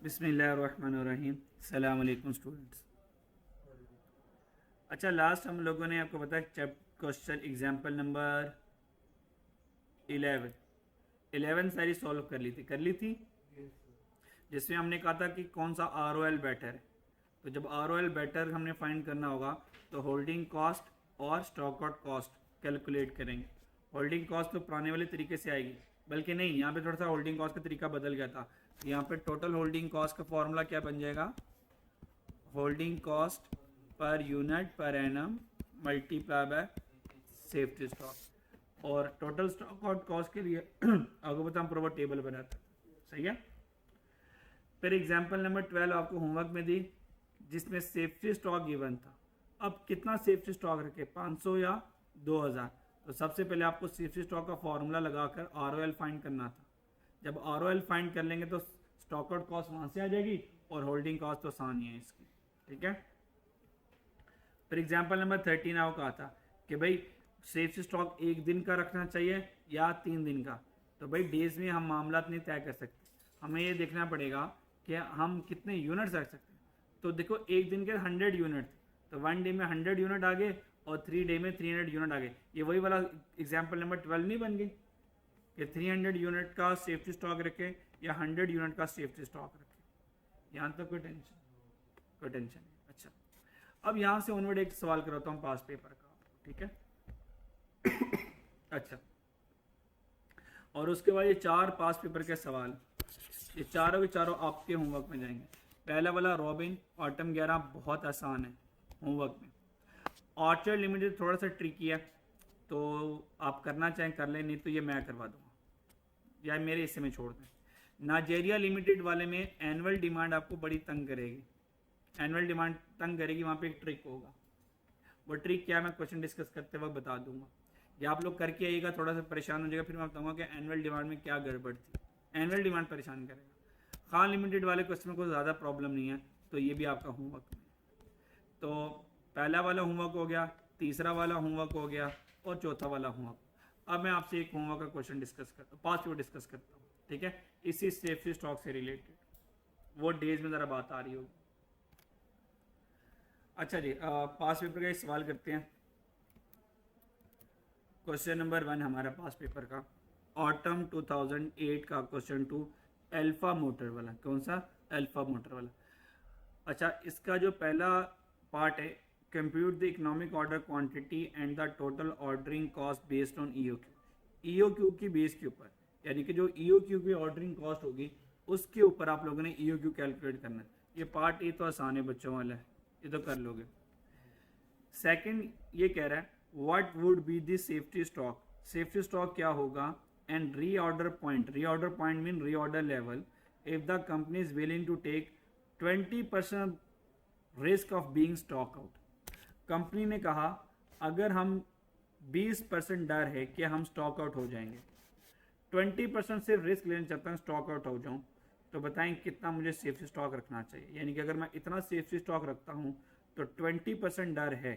बिस्मिल्लाहिर्रहमानिर्रहीम। अस्सलाम वालेकुम स्टूडेंट्स। अच्छा, लास्ट हम लोगों ने आपको पता है क्वेश्चन एग्जाम्पल नंबर 11 सारी सॉल्व कर ली थी जिसमें हमने कहा था कि कौन सा ROL बेटर है। तो जब ROL बेटर हमने फाइंड करना होगा तो होल्डिंग कॉस्ट और स्टॉक आउट कॉस्ट कैलकुलेट करेंगे। होल्डिंग कॉस्ट तो पुराने वाले तरीके से आएगी, बल्कि नहीं, यहाँ पे थोड़ा सा होल्डिंग कॉस्ट का तरीका बदल गया था। यहाँ पे टोटल होल्डिंग कॉस्ट का फॉर्मूला क्या बन जाएगा, holding cost per unit per annum multiply by safety stock. और टोटल स्टॉक आउट कॉस्ट के लिए आपको पता हम प्रॉपर टेबल बनाते हैं, सही है। फिर एग्जाम्पल नंबर 12 आपको होमवर्क में दी जिसमें सेफ्टी स्टॉक गिवन था। अब कितना सेफ्टी स्टॉक रखे, 500 या 2000। तो सबसे पहले आपको सेफ्टी स्टॉक का फॉर्मूला लगाकर ROL फाइंड करना था। जब ROL फाइंड कर लेंगे तो स्टॉक आउट कॉस्ट वहां से आ जाएगी और होल्डिंग कॉस्ट तो आसान ही है इसकी, ठीक है। फिर एग्जाम्पल नंबर 13 आपको कहा था कि भाई सेफ्टी स्टॉक 1 दिन का रखना चाहिए या 3 दिन का। तो भाई डेज में हम मामला नहीं तय कर सकते, हमें ये देखना पड़ेगा कि हम कितने यूनिट्स रख सकते हैं। तो देखो 1 दिन के 100 यूनिट, तो 1 डे में 100 यूनिट आ गए और 3 डे में 300 यूनिट आ गए। ये वही वाला एग्जाम्पल नंबर 12 नहीं बन गई कि 300 यूनिट का सेफ्टी स्टॉक रखे या 100 यूनिट का सेफ्टी स्टॉक रखे। यहाँ तक कोई टेंशन नहीं। अच्छा, अब यहाँ से ऑनवर्ड एक सवाल कराता हूँ पास पेपर का, ठीक है। अच्छा, और उसके बाद ये 4 पास पेपर के सवाल, ये चारों के चारों आपके होमवर्क में जाएंगे। पहला वाला रॉबिन ऑटम 11 बहुत आसान है होमवर्क में। ऑर्चर्ड लिमिटेड थोड़ा सा ट्रिकी है, तो आप करना चाहें कर लें, नहीं तो ये मैं करवा दूंगा या मेरे हिस्से में छोड़ दें। नाइजीरिया लिमिटेड वाले में एनुअल डिमांड आपको बड़ी तंग करेगी, एनुअल डिमांड तंग करेगी। वहाँ पे एक ट्रिक होगा, वो ट्रिक क्या मैं क्वेश्चन डिस्कस करते वक्त बता दूंगा, या आप लोग करके आइएगा, थोड़ा सा परेशान हो जाएगा, फिर मैं बताऊंगा कि एनुअल डिमांड में क्या गड़बड़ थी। एनुअल डिमांड परेशान करेगा। खान लिमिटेड वाले क्वेश्चन को ज़्यादा प्रॉब्लम नहीं है, तो ये भी आपका होमवर्क में। तो पहला वाला होमवर्क हो गया, तीसरा वाला होमवर्क हो गया और चौथा वाला होमवर्क। अब मैं आपसे एक होमवर्क का क्वेश्चन डिस्कस करता हूँ, पास पेपर डिस्कस करता हूँ, ठीक है, इसी सेफ्टी स्टॉक से रिलेटेड, वो डेज में ज़रा बात आ रही होगी। अच्छा जी, पास पेपर का एक सवाल करते हैं। क्वेश्चन नंबर 1 हमारा पास पेपर का ऑटम 2008 का क्वेश्चन 2 अल्फा मोटर वाला। कौन सा? अल्फा मोटर वाला। अच्छा, इसका जो पहला पार्ट है, compute the economic order quantity and the total ordering cost based on EOQ। EOQ की बेस के ऊपर, यानी कि जो EOQ की ऑर्डरिंग कॉस्ट होगी उसके ऊपर आप लोगों ने EOQ कैलकुलेट करना है। ये पार्ट ए तो आसान है बच्चों वाला है, ये तो कर लोगे। सेकंड ये कह रहा है what would be the safety stock, safety stock क्या होगा, and reorder point, reorder point mean reorder level if the company is willing to take 20% risk of being stock out. Company ने कहा अगर हम 20% डर है कि हम स्टॉक आउट हो जाएंगे, 20% सिर्फ रिस्क लेना चाहता हूँ स्टॉक आउट हो जाऊँ, तो बताएं कितना मुझे सेफ्टी स्टॉक रखना चाहिए। यानी कि अगर मैं इतना सेफ्टी स्टॉक रखता हूँ तो 20% डर है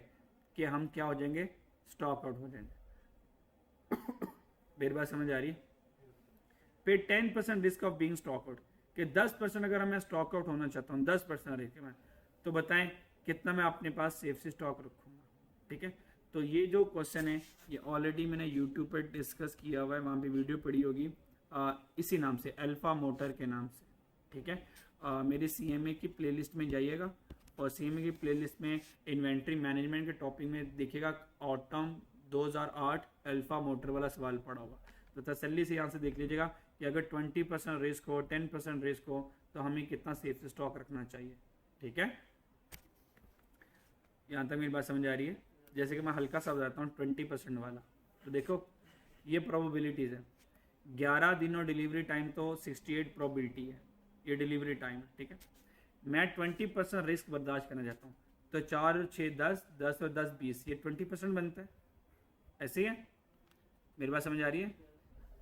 कि हम क्या हो जाएंगे, स्टॉक आउट हो जाएंगे। मेरी बात समझ आ रही है। फिर 10% risk of being stock out, कि 10% अगर मैं स्टॉक आउट होना चाहता हूँ, 10% रिस्क में, तो बताएं कितना मैं अपने पास सेफ्टी स्टॉक रखूंगा, ठीक है। तो ये जो क्वेश्चन है ये ऑलरेडी मैंने यूट्यूब पर डिस्कस किया हुआ है, वहाँ पे वीडियो पड़ी होगी इसी नाम से, अल्फा मोटर के नाम से, ठीक है। मेरी CMA की प्लेलिस्ट में जाइएगा और CMA की प्लेलिस्ट में इन्वेंट्री मैनेजमेंट के टॉपिक में देखिएगा ऑटम 2008 अल्फा मोटर वाला सवाल पड़ा होगा। तो तसल्ली से यहाँ से देख लीजिएगा कि अगर 20% रिस्क हो, 10% रिस्क हो, तो हमें कितना सेफ्टी स्टॉक रखना चाहिए, ठीक है। यहाँ तक मेरी बात समझ आ रही है। जैसे कि मैं हल्का सा बताता हूँ 20% वाला, तो देखो ये प्रोबेबिलिटीज़ है। 11 दिनों डिलीवरी टाइम तो 68 प्रोबेबिलिटी है, ये डिलीवरी टाइम है, ठीक है। मैं 20% रिस्क बर्दाश्त करना चाहता हूँ, तो 4 और 6 10, 10 और 10 20, ये 20% बनता है, ऐसे ही है। मेरी बात समझ आ रही है।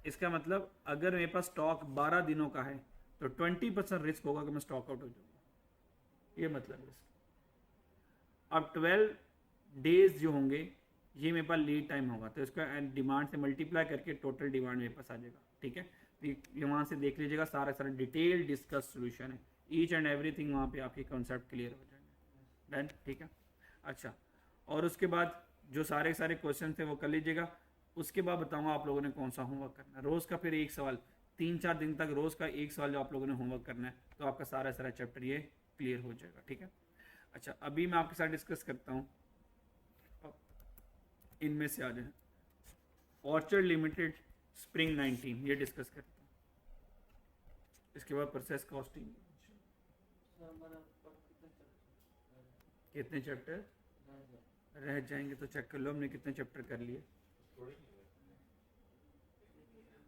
इसका मतलब अगर मेरे पास स्टॉक 12 दिनों का है तो 20% रिस्क होगा कि मैं स्टॉक आउट हो जाऊँगा, ये मतलब है इसका। अब 12 डेज जो होंगे ये मेरे पास लीड टाइम होगा, तो इसका डिमांड से मल्टीप्लाई करके टोटल डिमांड मेरे पास आ जाएगा, ठीक है। ये वहाँ से देख लीजिएगा, सारा डिटेल डिस्कस सोल्यूशन है, ईच एंड एवरीथिंग वहाँ पे आपके कॉन्सेप्ट क्लियर हो जाएंगे। डन, ठीक है। अच्छा, और उसके बाद जो सारे सारे क्वेश्चन थे वो कर लीजिएगा। उसके बाद बताऊंगा आप लोगों ने कौन सा होमवर्क करना है। रोज़ का फिर एक सवाल, 3-4 दिन तक रोज़ का एक सवाल जो आप लोगों ने होमवर्क करना है, तो आपका सारा सारा चैप्टर ये क्लियर हो जाएगा, ठीक है। अच्छा, अभी मैं आपके साथ डिस्कस करता हूँ, इनमें से आ जाए ऑर्चर्ड लिमिटेड स्प्रिंग 19, ये डिस्कस करते हैं। इसके बाद प्रोसेस कॉस्टिंग। कितने चैप्टर रह जाएंगे तो चेक कर लो हमने कितने चैप्टर कर लिए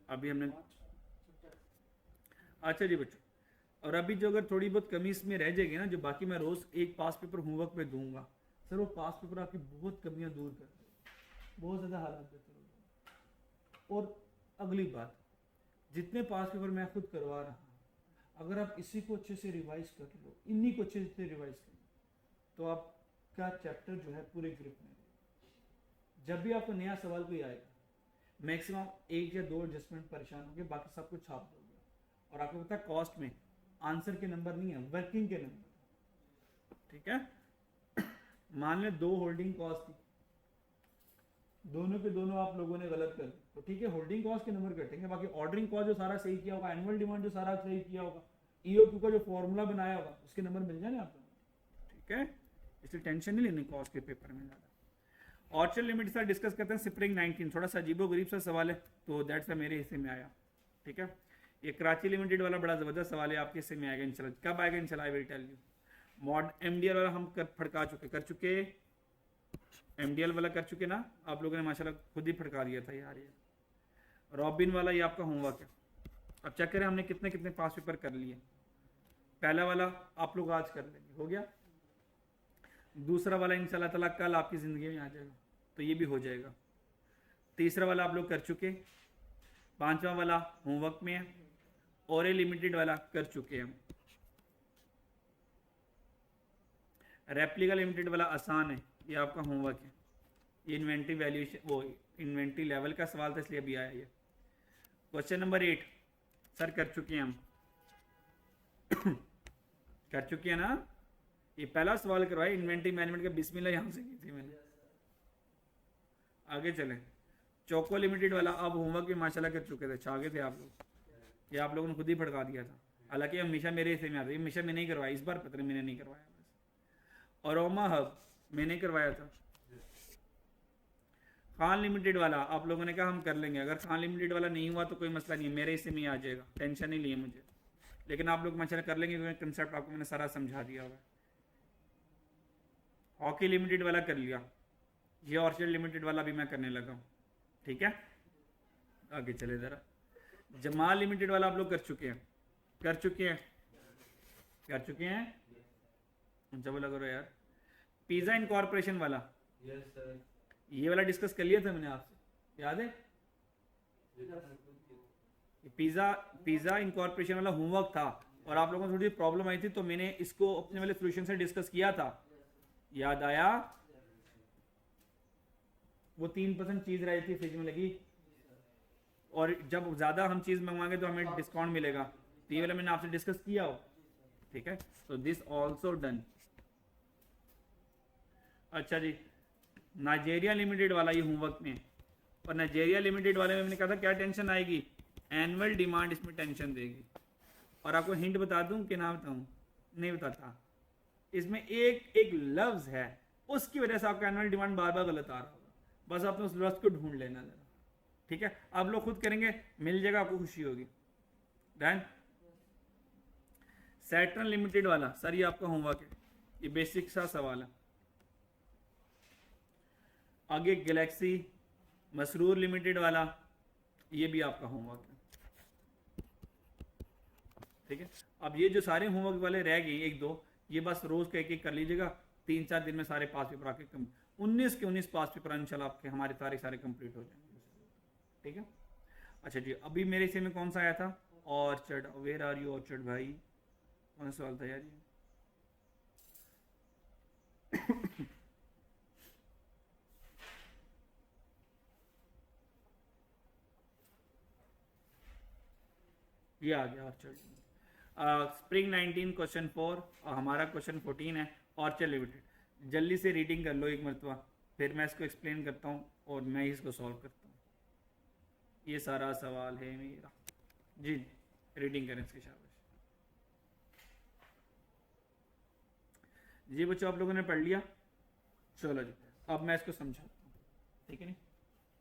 अभी हमने। अच्छा जी बच्चों, और अभी जो अगर थोड़ी बहुत कमी इसमें रह जाएगी ना, जो बाकी मैं रोज एक पास पेपर होमवर्क पे दूंगा सर, वो पास पेपर आपकी बहुत कमियां दूर कर देगा, बहुत ज़्यादा हालात बेहतर हो जाएंगे। और अगली बात, जितने पास पेपर मैं खुद करवा रहा हूँ, अगर आप इसी को अच्छे से रिवाइज कर लो, इन्हीं को अच्छे से रिवाइज कर लो, तो आपका चैप्टर जो है पूरे ग्रिप में। जब भी आपको नया सवाल कोई आएगा, मैक्सिमम 1 या 2 एडजस्टमेंट परेशान होंगे, बाकी सब कुछ छाप दोगे। और आपको पता है कॉस्ट में आंसर के नंबर नहीं है, वर्किंग के नंबर, ठीक है। मान ले 2 होल्डिंग कॉस्ट थी, दोनों के दोनों आप लोगों ने गलत कर दी, तो ठीक है, होल्डिंग कॉस्ट के नंबर कटेंगे, बाकी ऑर्डरिंग कॉस्ट जो सारा सही किया होगा, एनुअल डिमांड जो सारा सही किया होगा, ईओक्यू का जो फॉर्मूला बनाया होगा, उसके नंबर मिल जाए आप लोगों, ठीक है। इसलिए टेंशन नहीं लेनी कॉस्ट के पेपर में ज़्यादा। ऑर्चर्ड लिमिट से डिस्कस करते हैं स्प्रिंग 19, थोड़ा सा अजीबो गरीब सा सवाल है, तो दैट्स मेरे हिस्से में आया, ठीक है। ये कराची लिमिटेड वाला बड़ा जबरदस्त सवाल है, आपके हिस्से में आएगा इंशाल्लाह। कब आएगा इंशाल्लाह, आई विल टेल यू। मॉड एमडीएल वाला हम फड़का चुके एमडीएल वाला कर चुके ना आप लोगों ने, माशाल्लाह खुद ही फड़का दिया था यार। ये रॉबिन वाला ये आपका होमवर्क है। अब चेक करें हमने कितने कितने पास पेपर कर लिए। पहला वाला आप लोग आज कर लेंगे, हो गया। दूसरा वाला इंशाल्लाह ताला कल आपकी ज़िंदगी में आ जाएगा, तो ये भी हो जाएगा। तीसरा वाला आप लोग कर चुके, 5वां वाला होमवर्क में है, और ए लिमिटेड वाला कर चुके हैं। रेप्लिका लिमिटेड वाला आसान है, ये आपका होमवर्क है। ये इन्वेंट्री वैल्यूएशन, वो इन्वेंट्री लेवल का सवाल था इसलिए अभी आया ये। क्वेश्चन नंबर 8 सर कर चुके हैं हम कर चुके हैं ना। ये पहला सवाल करवाया इन्वेंट्री मैनेजमेंट का, बिस्मिल्लाह यहाँ से की थी मैंने। आगे चलें, चोको लिमिटेड वाला अब होमवर्क भी माशाल्लाह कर चुके थे, छागे थे आप लोग, ये आप लोगों ने खुद ही फड़का दिया था। हालांकि हमेशा मेरे हिस्से में आता है, हमेशा मैंने नहीं करवाया, इस बार पता नहीं मैंने नहीं करवाया बस। और ओमा हब मैंने करवाया था। खान लिमिटेड वाला आप लोगों ने कहा हम कर लेंगे, अगर खान लिमिटेड वाला नहीं हुआ तो कोई मसला नहीं है, मेरे हिस्से में ही आ जाएगा, टेंशन नहीं लिए मुझे। लेकिन आप लोग माशाल्लाह कर लेंगे क्योंकि कंसेप्ट आपको मैंने सारा समझा दिया हुआ है। हॉकी लिमिटेड वाला कर लिया, ये ऑर्चर्ड लिमिटेड वाला भी मैं करने लगा हूँ, ठीक है। आगे चले जरा, जमाल लिमिटेड वाला आप लोग कर चुके हैं, कर चुके हैं, कर चुके हैं, उनसे बोला करो यार। पिज़्ज़ा इनकॉर्पोरेशन वाला, यस सर, ये वाला डिस्कस कर लिया था मैंने आपसे, याद है। पिज़्ज़ा इनकॉर्पोरेशन वाला होमवर्क था और आप लोगों को थोड़ी प्रॉब्लम आई थी, तो मैंने इसको अपने वाले सोल्यूशन से डिस्कस किया था, याद आया। वो 3% चीज रही थी फ्रिज में लगी, और जब ज्यादा हम चीज मंगवाएंगे तो हमें डिस्काउंट मिलेगा, तो ये वाला मैंने आपसे डिस्कस किया हो, ठीक है। तो दिस ऑल्सो डन। अच्छा जी, नाइजेरिया लिमिटेड वाला ये होमवर्क में, और नाइजेरिया लिमिटेड वाले में मैंने कहा था क्या टेंशन आएगी, एनुअल डिमांड इसमें टेंशन देगी। और आपको हिंट बता दूं कि ना बताऊं, नहीं बताता, इसमें एक एक लफ्ज है उसकी वजह से आपका एनुअल डिमांड बार बार गलत आ रहा होगा, बस आपने उस लफ्ज को ढूंढ लेना जरा, ठीक है। आप लोग खुद करेंगे, मिल जाएगा, आपको खुशी होगी। डन। सैटर्न लिमिटेड वाला सर ये आपका होमवर्क है, ये बेसिक सा सवाल है। आगे गैलेक्सी मसरूर लिमिटेड वाला, ये भी आपका होमवर्क है, ठीक है। अब ये जो सारे होमवर्क वाले रह गए 1-2, ये बस रोज का एक कर लीजिएगा, 3-4 दिन में सारे पास पेपर आके 19 के 19 पास पेपर इंशाल्लाह आपके हमारे सारे कंप्लीट हो जाएंगे, ठीक है। अच्छा जी, अभी मेरे हिस्से में कौन सा आया था, orchard, where are you orchard भाई, कौन सा सवाल था यार ये ये आ गया ऑर्चर्ड। स्प्रिंग 19 क्वेश्चन 4 और हमारा क्वेश्चन 14 है ऑर्चर लिमिटेड। जल्दी से रीडिंग कर लो एक मरतबा, फिर मैं इसको एक्सप्लेन करता हूँ और मैं इसको सॉल्व करता हूँ। ये सारा सवाल है मेरा जी। रीडिंग करें इसकी, शाबाश जी। बच्चों आप लोगों ने पढ़ लिया, चलो जी अब मैं इसको समझाता हूँ, ठीक है नहीं।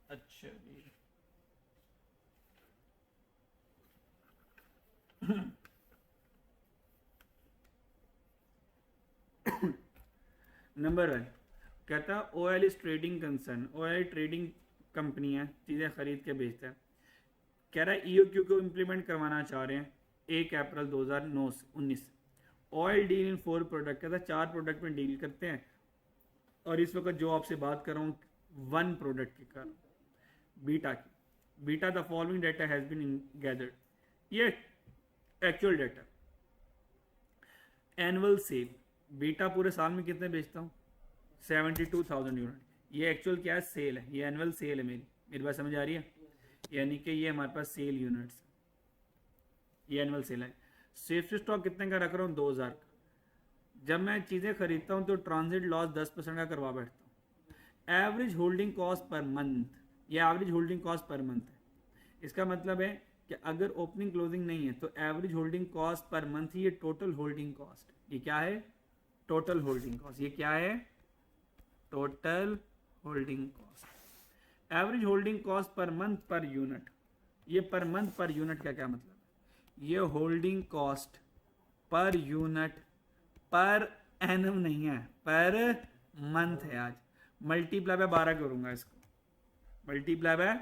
अच्छा जी नंबर 1 कहता OL is trading concern. OL trading company है, चीज़ें खरीद के बेचता है। कह रहा है EOQ को इम्प्लीमेंट करवाना चाह रहे हैं 1 अप्रैल 2019। ऑयल डील इन 4 प्रोडक्ट, कहता है 4 प्रोडक्ट में डील करते हैं और इस वक्त जो आपसे बात कर रहा हूँ 1 प्रोडक्ट की कर रहा हूँ, बीटा की। बीटा the following data has been gathered, ये एक्चुअल डाटा। एनुअल सेल, बीटा पूरे साल में कितने बेचता हूँ 72,000 यूनिट। ये एक्चुअल क्या है, सेल है, ये एनुअल सेल है मेरी बात समझ आ रही है। यानी कि ये हमारे पास सेल यूनिट्स, ये एनुअल सेल है। सेफ्टी स्टॉक कितने का रख रहा हूँ 2,000 का। जब मैं चीज़ें खरीदता हूँ तो ट्रांजिट लॉस 10% का करवा बैठता हूँ। Average holding cost per month, ये average holding cost per month है। इसका मतलब है कि अगर ओपनिंग क्लोजिंग नहीं है तो average holding cost per month, ये टोटल होल्डिंग कॉस्ट, ये क्या है टोटल होल्डिंग कॉस्ट, ये क्या है total holding cost. Average holding cost per month per unit, ये पर मंथ पर यूनिट का क्या मतलब है, ये holding cost per unit per annum नहीं है, पर मंथ है। आज मल्टीप्लाई बाय 12 करूंगा इसको, मल्टीप्लाई बाय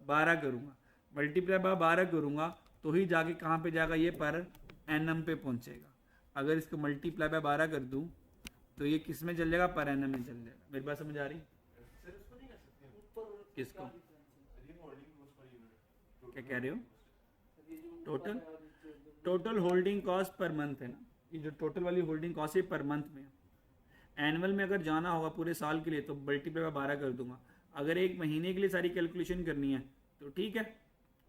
12 करूंगा, मल्टीप्लाई बाय 12 करूंगा तो ही जाके कहाँ पे जाएगा, ये पर एनम पे पहुंचेगा। अगर इसको मल्टीप्लाई बाय 12 कर दूं तो ये किस में चल जाएगा, पर एनम में चल जाएगा। मेरी बात समझ आ रही, किसको क्या कह रहे हो, total holding cost per month है ना, ये जो टोटल वाली होल्डिंग कॉस्ट है पर मंथ में। एनुअल में अगर जाना होगा पूरे साल के लिए तो मल्टीप्लाई बाय 12 कर दूंगा। अगर एक महीने के लिए सारी कैलकुलेशन करनी है तो ठीक है,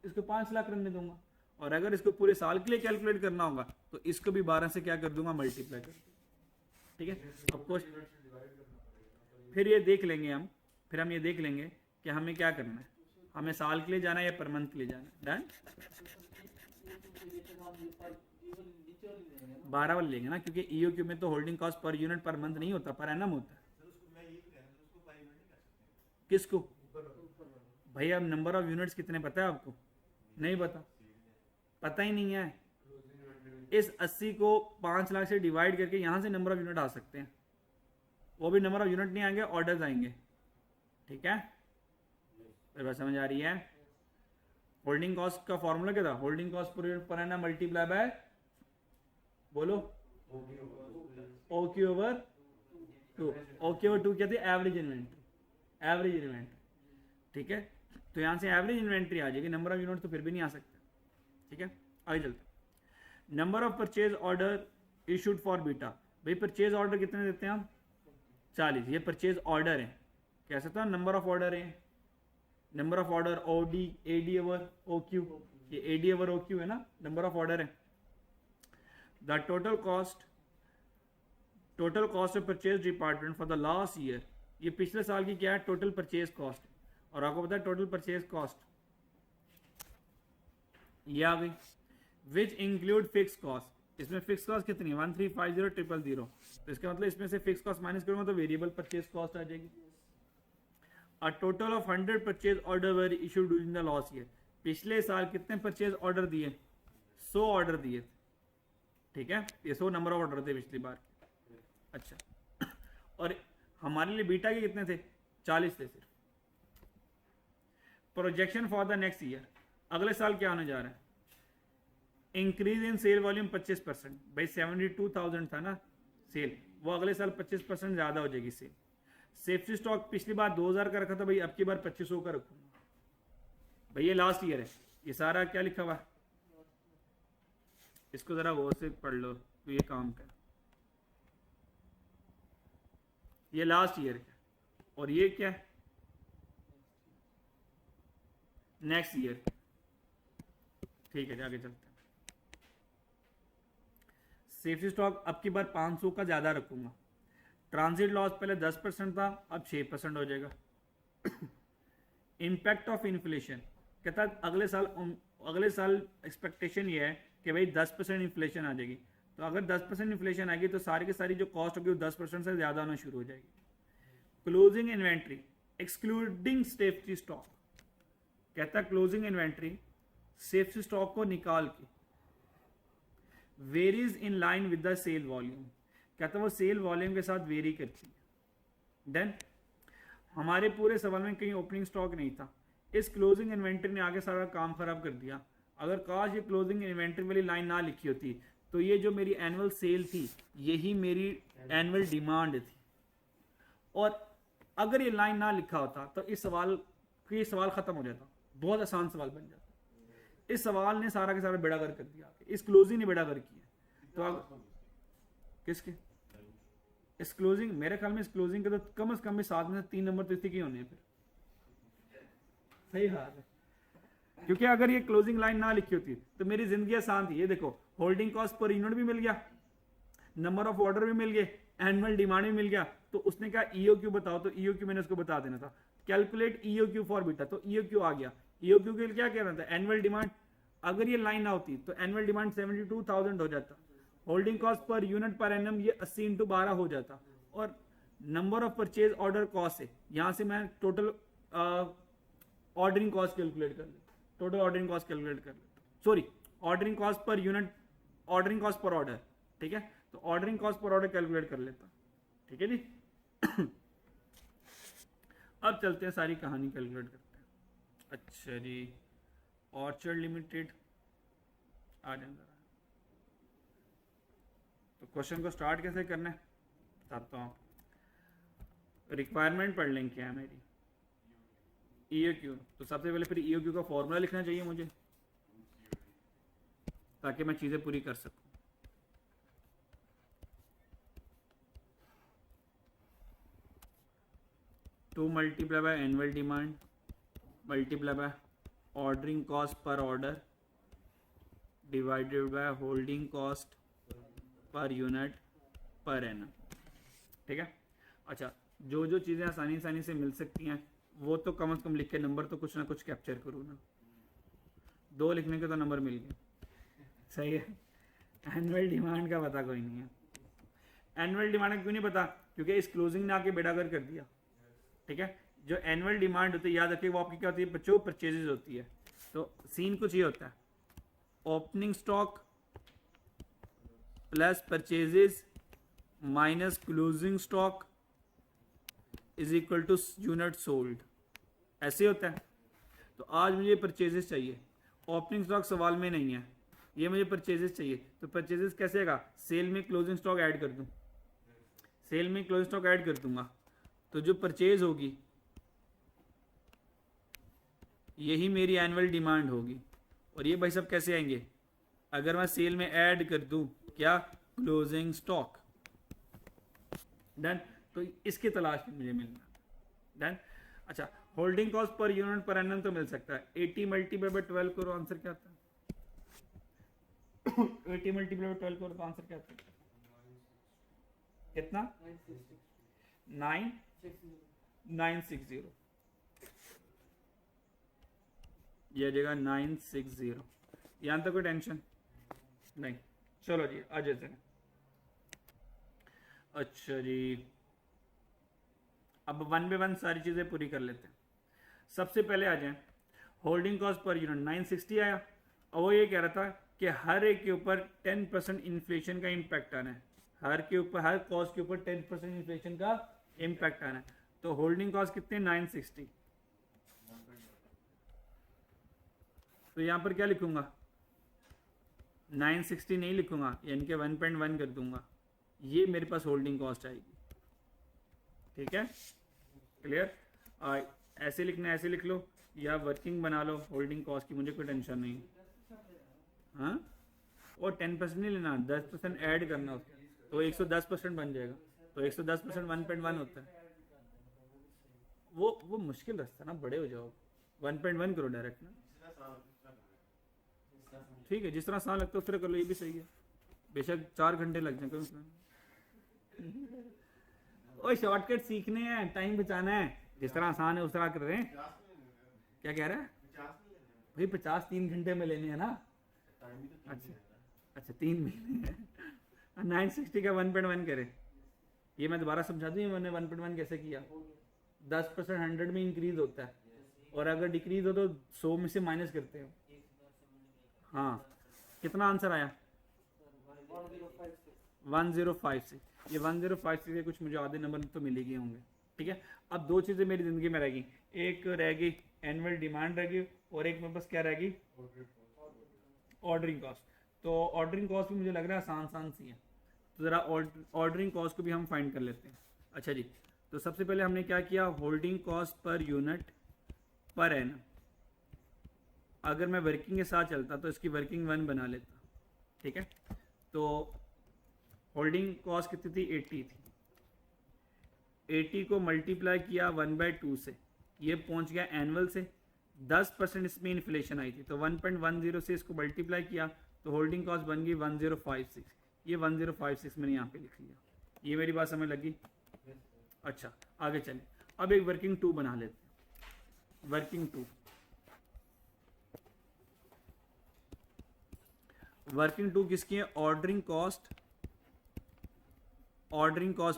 इसको 5 लाख रन में दूंगा। और अगर इसको पूरे साल के लिए कैलकुलेट करना होगा तो इसको भी 12 से क्या कर दूंगा, मल्टीप्लाई कर दूंगा। ठीक है, आपको फिर ये देख लेंगे हम, फिर हम ये देख लेंगे कि हमें क्या करना है, हमें साल के लिए जाना है या पर मंथ के लिए जाना है। डन, 12 वाले लेंगे ना, क्योंकि EOQ में तो holding cost per unit per month नहीं होता, पर एनम होता है। किसको भाई, अब नंबर ऑफ यूनिट्स कितने पता है आपको, नहीं पता ही नहीं है। इस 80 को 5 लाख से डिवाइड करके यहां से नंबर ऑफ यूनिट आ सकते हैं, वो भी नंबर ऑफ यूनिट नहीं आएंगे, ऑर्डर्स आएंगे। ठीक है, मेरी बात समझ आ रही है। होल्डिंग कॉस्ट का फॉर्मूला क्या था, holding cost per annum multiply by, बोलो OQ ओवर 2। OQ ओवर 2 क्या थी, एवरेज इन्वेंट्री, एवरेज इन्वेंट्री। ठीक है, तो यहां से एवरेज इन्वेंट्री आ जाएगी, नंबर ऑफ यूनिट तो फिर भी नहीं आ सकता। ठीक है, आगे चलते। Number of purchase order issued for beta, भाई परचेज ऑर्डर कितने देते हैं हम, 40। ये परचेज ऑर्डर है, कैसे था, नंबर ऑफ ऑर्डर है, number of order OD AD over OQ, ये AD ओवर OQ है ना, नंबर ऑफ ऑर्डर है। The total cost of purchase department for the last year, ये पिछले साल की क्या है, टोटल परचेज कॉस्ट। और आपको पता है टोटल परचेज कॉस्ट ये आ गई, विच इंक्लूड फिक्स कॉस्ट। इसमें फिक्स कॉस्ट कितनी है, 1350000, तो इसका मतलब इसमें से फिक्स कॉस्ट माइनस करूंगा तो वेरिएबल परचेज कॉस्ट आ जाएगी। A total of 100 purchase order were issued during the last year, पिछले साल कितने परचेज ऑर्डर दिए, 100 ऑर्डर दिए थे। ठीक है, ये 100 नंबर ऑफ ऑर्डर थे पिछली बार। अच्छा, और हमारे लिए बीटा के कितने थे, 40 थे सिर्फ। Projection for the next year, अगले साल क्या होने जा रहा है, इंक्रीज इन सेल वॉल्यूम 25%। भाई 72,000 था ना सेल, वो अगले साल 25% ज्यादा हो जाएगी सेल। सेफ्टी स्टॉक पिछली बार 2,000 का रखा था, भाई अब की बार 2500 का रखूंगा। भाई ये लास्ट ईयर है, ये सारा क्या लिखा हुआ है, इसको जरा गौर से पढ़ लो तो ये काम का, ये लास्ट ईयर है और ये क्या है, नेक्स्ट ईयर। ठीक है, आगे चलते हैं। सेफ्टी स्टॉक अब की बार 500 का ज़्यादा रखूंगा। ट्रांजिट लॉस पहले 10% था, अब 6% हो जाएगा। इम्पैक्ट ऑफ इन्फ्लेशन कहता है अगले साल एक्सपेक्टेशन ये है कि भाई 10% इन्फ्लेशन आ जाएगी। तो अगर 10% इन्फ्लेशन आएगी तो सारी की सारी जो कॉस्ट होगी वो 10% से ज़्यादा आना शुरू हो जाएगी। Closing inventory excluding safety stock कहता है क्लोजिंग इन्वेंट्री सेफ्टी स्टॉक को निकाल के varies in line with the sale volume, कहता है वो सेल वॉल्यूम के साथ वेरी करती है। देन हमारे पूरे सवाल में कहीं ओपनिंग स्टॉक नहीं था, इस क्लोजिंग इन्वेंट्री ने आगे सारा काम खराब कर दिया। अगर काश ये क्लोजिंग इन्वेंट्री वाली लाइन ना लिखी होती तो ये जो मेरी एनुअल सेल थी यही मेरी एनुअल डिमांड थी। और अगर ये लाइन ना लिखा होता तो इस सवाल खत्म हो जाता, बहुत आसान सवाल बन जाता। इस सवाल ने सारा का सारा बेड़ागर कर दिया, इस क्लोजिंग ने बेड़ागर किया। तो अब किसके इस क्लोजिंग, मेरे ख्याल में इस क्लोजिंग के तो कम से कम भी 7 में से 3 नंबर तो इसी के होने हैं। फिर सही हाल है, क्योंकि अगर ये क्लोजिंग लाइन ना लिखी होती तो मेरी जिंदगी आसान थी। ये देखो होल्डिंग कॉस्ट पर यूनिट भी मिल गया, नंबर ऑफ ऑर्डर भी मिल गए, एनुअल डिमांड भी मिल गया। तो उसने कहा ईओक्यू बताओ, तो ईओक्यू मैंने उसको बता देना था। कैलकुलेट ईओक्यू फॉर बीटा, तो ईओक्यू आ गया। ईओक्यू के लिए क्या कह रहा था, एनुअल डिमांड। अगर ये लाइन ना होती तो एनुअल डिमांड 72,000 हो जाता। Holding cost per unit per annum ये 80 × 12 हो जाता। और number of purchase order cost है, यहां से मैं टोटल ऑर्डरिंग कॉस्ट कैलकुलेट कर लेता, टोटल ऑर्डरिंग कॉस्ट कैलकुलेट कर लेता, sorry ordering cost per unit, ordering cost per order, ठीक है। तो ordering cost per order calculate कर लेता, ठीक है जी। अब चलते हैं सारी कहानी कैलकुलेट करते हैं। अच्छा जी, ऑर्चर्ड लिमिटेड आ जाएगा। तो क्वेश्चन को स्टार्ट कैसे करना है बताता हूँ। रिक्वायरमेंट पढ़ लें क्या है मेरी, ईओक्यू। तो सबसे पहले फिर ईओक्यू का फॉर्मूला लिखना चाहिए मुझे, ताकि मैं चीज़ें पूरी कर सकूं। To multiply by annual demand multiply by ordering cost per order divided by holding cost per unit per annum, ठीक है। अच्छा, जो जो चीज़ें आसानी से मिल सकती हैं वो तो कम से कम लिख के नंबर तो कुछ ना कुछ कैप्चर करूँ ना। 2 लिखने के तो नंबर मिल गए, सही है। एनुअल डिमांड का पता कोई नहीं है। एनुअल डिमांड क्यों नहीं पता, क्योंकि इस क्लोजिंग ने आके बेड़ागर कर दिया, ठीक है। जो एनुअल डिमांड होती है याद रखिए वो आपकी क्या होती है बच्चों, परचेजेज होती है। तो सीन कुछ ये होता है, opening stock plus purchases minus closing stock is equal to unit sold, ऐसे होता है। तो आज मुझे परचेजेस चाहिए, ओपनिंग स्टॉक सवाल में नहीं है, ये मुझे परचेजेस चाहिए। तो परचेजेस कैसे आएगा, सेल में क्लोजिंग स्टॉक ऐड कर दूं, सेल में क्लोजिंग स्टॉक ऐड कर दूंगा। तो जो परचेज होगी यही मेरी एनुअल डिमांड होगी। और ये भाई सब कैसे आएंगे, अगर मैं सेल में ऐड कर दूं क्या, क्लोजिंग स्टॉक। डन, तो इसकी तलाश में मुझे मिलना। डन। अच्छा, holding cost per unit per annum तो मिल सकता है। 80 मल्टीप्लाई बाय 12 करो, आंसर क्या आता है। 80 मल्टीप्लाई बाय 12 करो तो आंसर क्या आता है, कितना, 960। ये जगह 960, यहाँ तक कोई टेंशन नहीं। चलो जी आ जाते हैं। अच्छा जी, अब 1 बाय 1 सारी चीज़ें पूरी कर लेते हैं। सबसे पहले आ जाएं, होल्डिंग कॉस्ट पर यूनिट 960 आया, और वो ये कह रहा था कि हर एक के ऊपर 10% इन्फ्लेशन का इम्पैक्ट आना है, हर कॉस्ट के ऊपर 10% इन्फ्लेशन का इम्पैक्ट आना है। तो होल्डिंग कॉस्ट कितने, 960। तो यहाँ पर क्या लिखूंगा, 960 नहीं लिखूंगा, यानी कि 1.1 कर दूंगा, ये मेरे पास होल्डिंग कॉस्ट आएगी, ठीक है, क्लियर। ऐसे लिखना है, ऐसे लिख लो या वर्किंग बना लो होल्डिंग कॉस्ट की, मुझे कोई टेंशन नहीं। हाँ, और 10% नहीं लेना, 10% ऐड करना उसका, तो 110% बन जाएगा। तो 110% 1.1 होता है। वो मुश्किल रास्ता ना, बड़े हो जाओ, 1.1 करो डायरेक्ट ना, ठीक है, जिस तरह आसान लगता है उस तरह कर लो, ये भी सही है। बेशक 4 घंटे लग जाए, कोई मसला नहीं। ओए शॉर्टकट सीखने हैं, टाइम बचाना है, जिस तरह आसान है उस तरह कर रहे हैं। क्या कह रहा है भाई? 50 3 घंटे में लेने हैं ना। अच्छा अच्छा 3 महीने 960 का 1.1 करे। ये मैं दोबारा समझा दूँ मैंने 1.1 कैसे किया। 10% 100 में इंक्रीज होता है, और अगर डिक्रीज हो तो 100 में से माइनस करते हो। हाँ कितना आंसर आया? 1056। ये 1056 के कुछ मुझे आधे नंबर तो मिल गए होंगे। ठीक है, अब 2 चीज़ें मेरी ज़िंदगी में रह गई। एक रह गई एनुअल डिमांड रह गई, और एक मेरे पास क्या रह गई? Ordering cost. तो ऑर्डरिंग कॉस्ट भी मुझे लग रहा है आसान सी है, तो ज़रा ऑर्डरिंग कॉस्ट को भी हम फाइंड कर लेते हैं। अच्छा जी, तो सबसे पहले हमने क्या किया? Holding cost per unit per annum. अगर मैं वर्किंग के साथ चलता तो इसकी वर्किंग 1 बना लेता। ठीक है, तो होल्डिंग कॉस्ट कितनी थी? 80 थी। 80 को मल्टीप्लाई किया 1/2 से, ये पहुंच गया एनुअल से। 10% इसमें इन्फ्लेशन आई थी, तो 1.10 से इसको मल्टीप्लाई किया तो होल्डिंग कॉस्ट बन गई 1056। ये 1056 मैंने यहाँ पे लिख लिया। ये मेरी बात समझ लगी? अच्छा आगे चलें, अब एक वर्किंग 2 बना लेते हैं। वर्किंग 2, वर्किंग 2 किसकी है? Ordering cost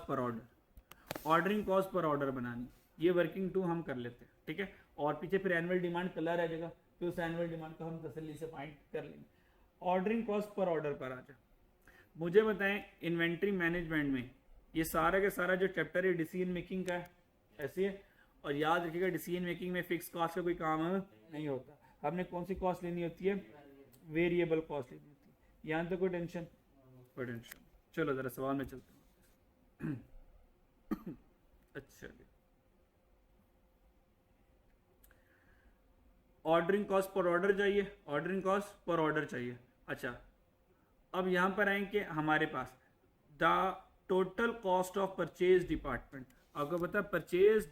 per order. Ordering cost per order बनानी, ये वर्किंग 2 हम कर लेते हैं। ठीक है, और पीछे फिर एनुअल डिमांड कलर रह जाएगा, फिर उस एनुअल डिमांड को हम तसल्ली से फाइंड कर लेंगे। ऑर्डरिंग कॉस्ट पर ऑर्डर पर आ जाए। मुझे बताएं इन्वेंट्री मैनेजमेंट में ये सारा का सारा जो चैप्टर है डिसीजन मेकिंग का है, ऐसे है। और याद रखिएगा डिसीजन मेकिंग में फिक्स कॉस्ट का कोई काम नहीं होता। हमने कौन सी कॉस्ट लेनी होती है? वेरिएबल कॉस्ट लेनी होती है। यहाँ तो कोई टेंशन? कोई टेंशन। चलो ज़रा सवाल में चलते हैं। अच्छा जी, ऑर्डरिंग कॉस्ट पर ऑर्डर चाहिए, ऑर्डरिंग कॉस्ट पर ऑर्डर चाहिए। अच्छा, अब यहां पर आएंगे हमारे पास the total cost of purchase department. आपको पता है परचेज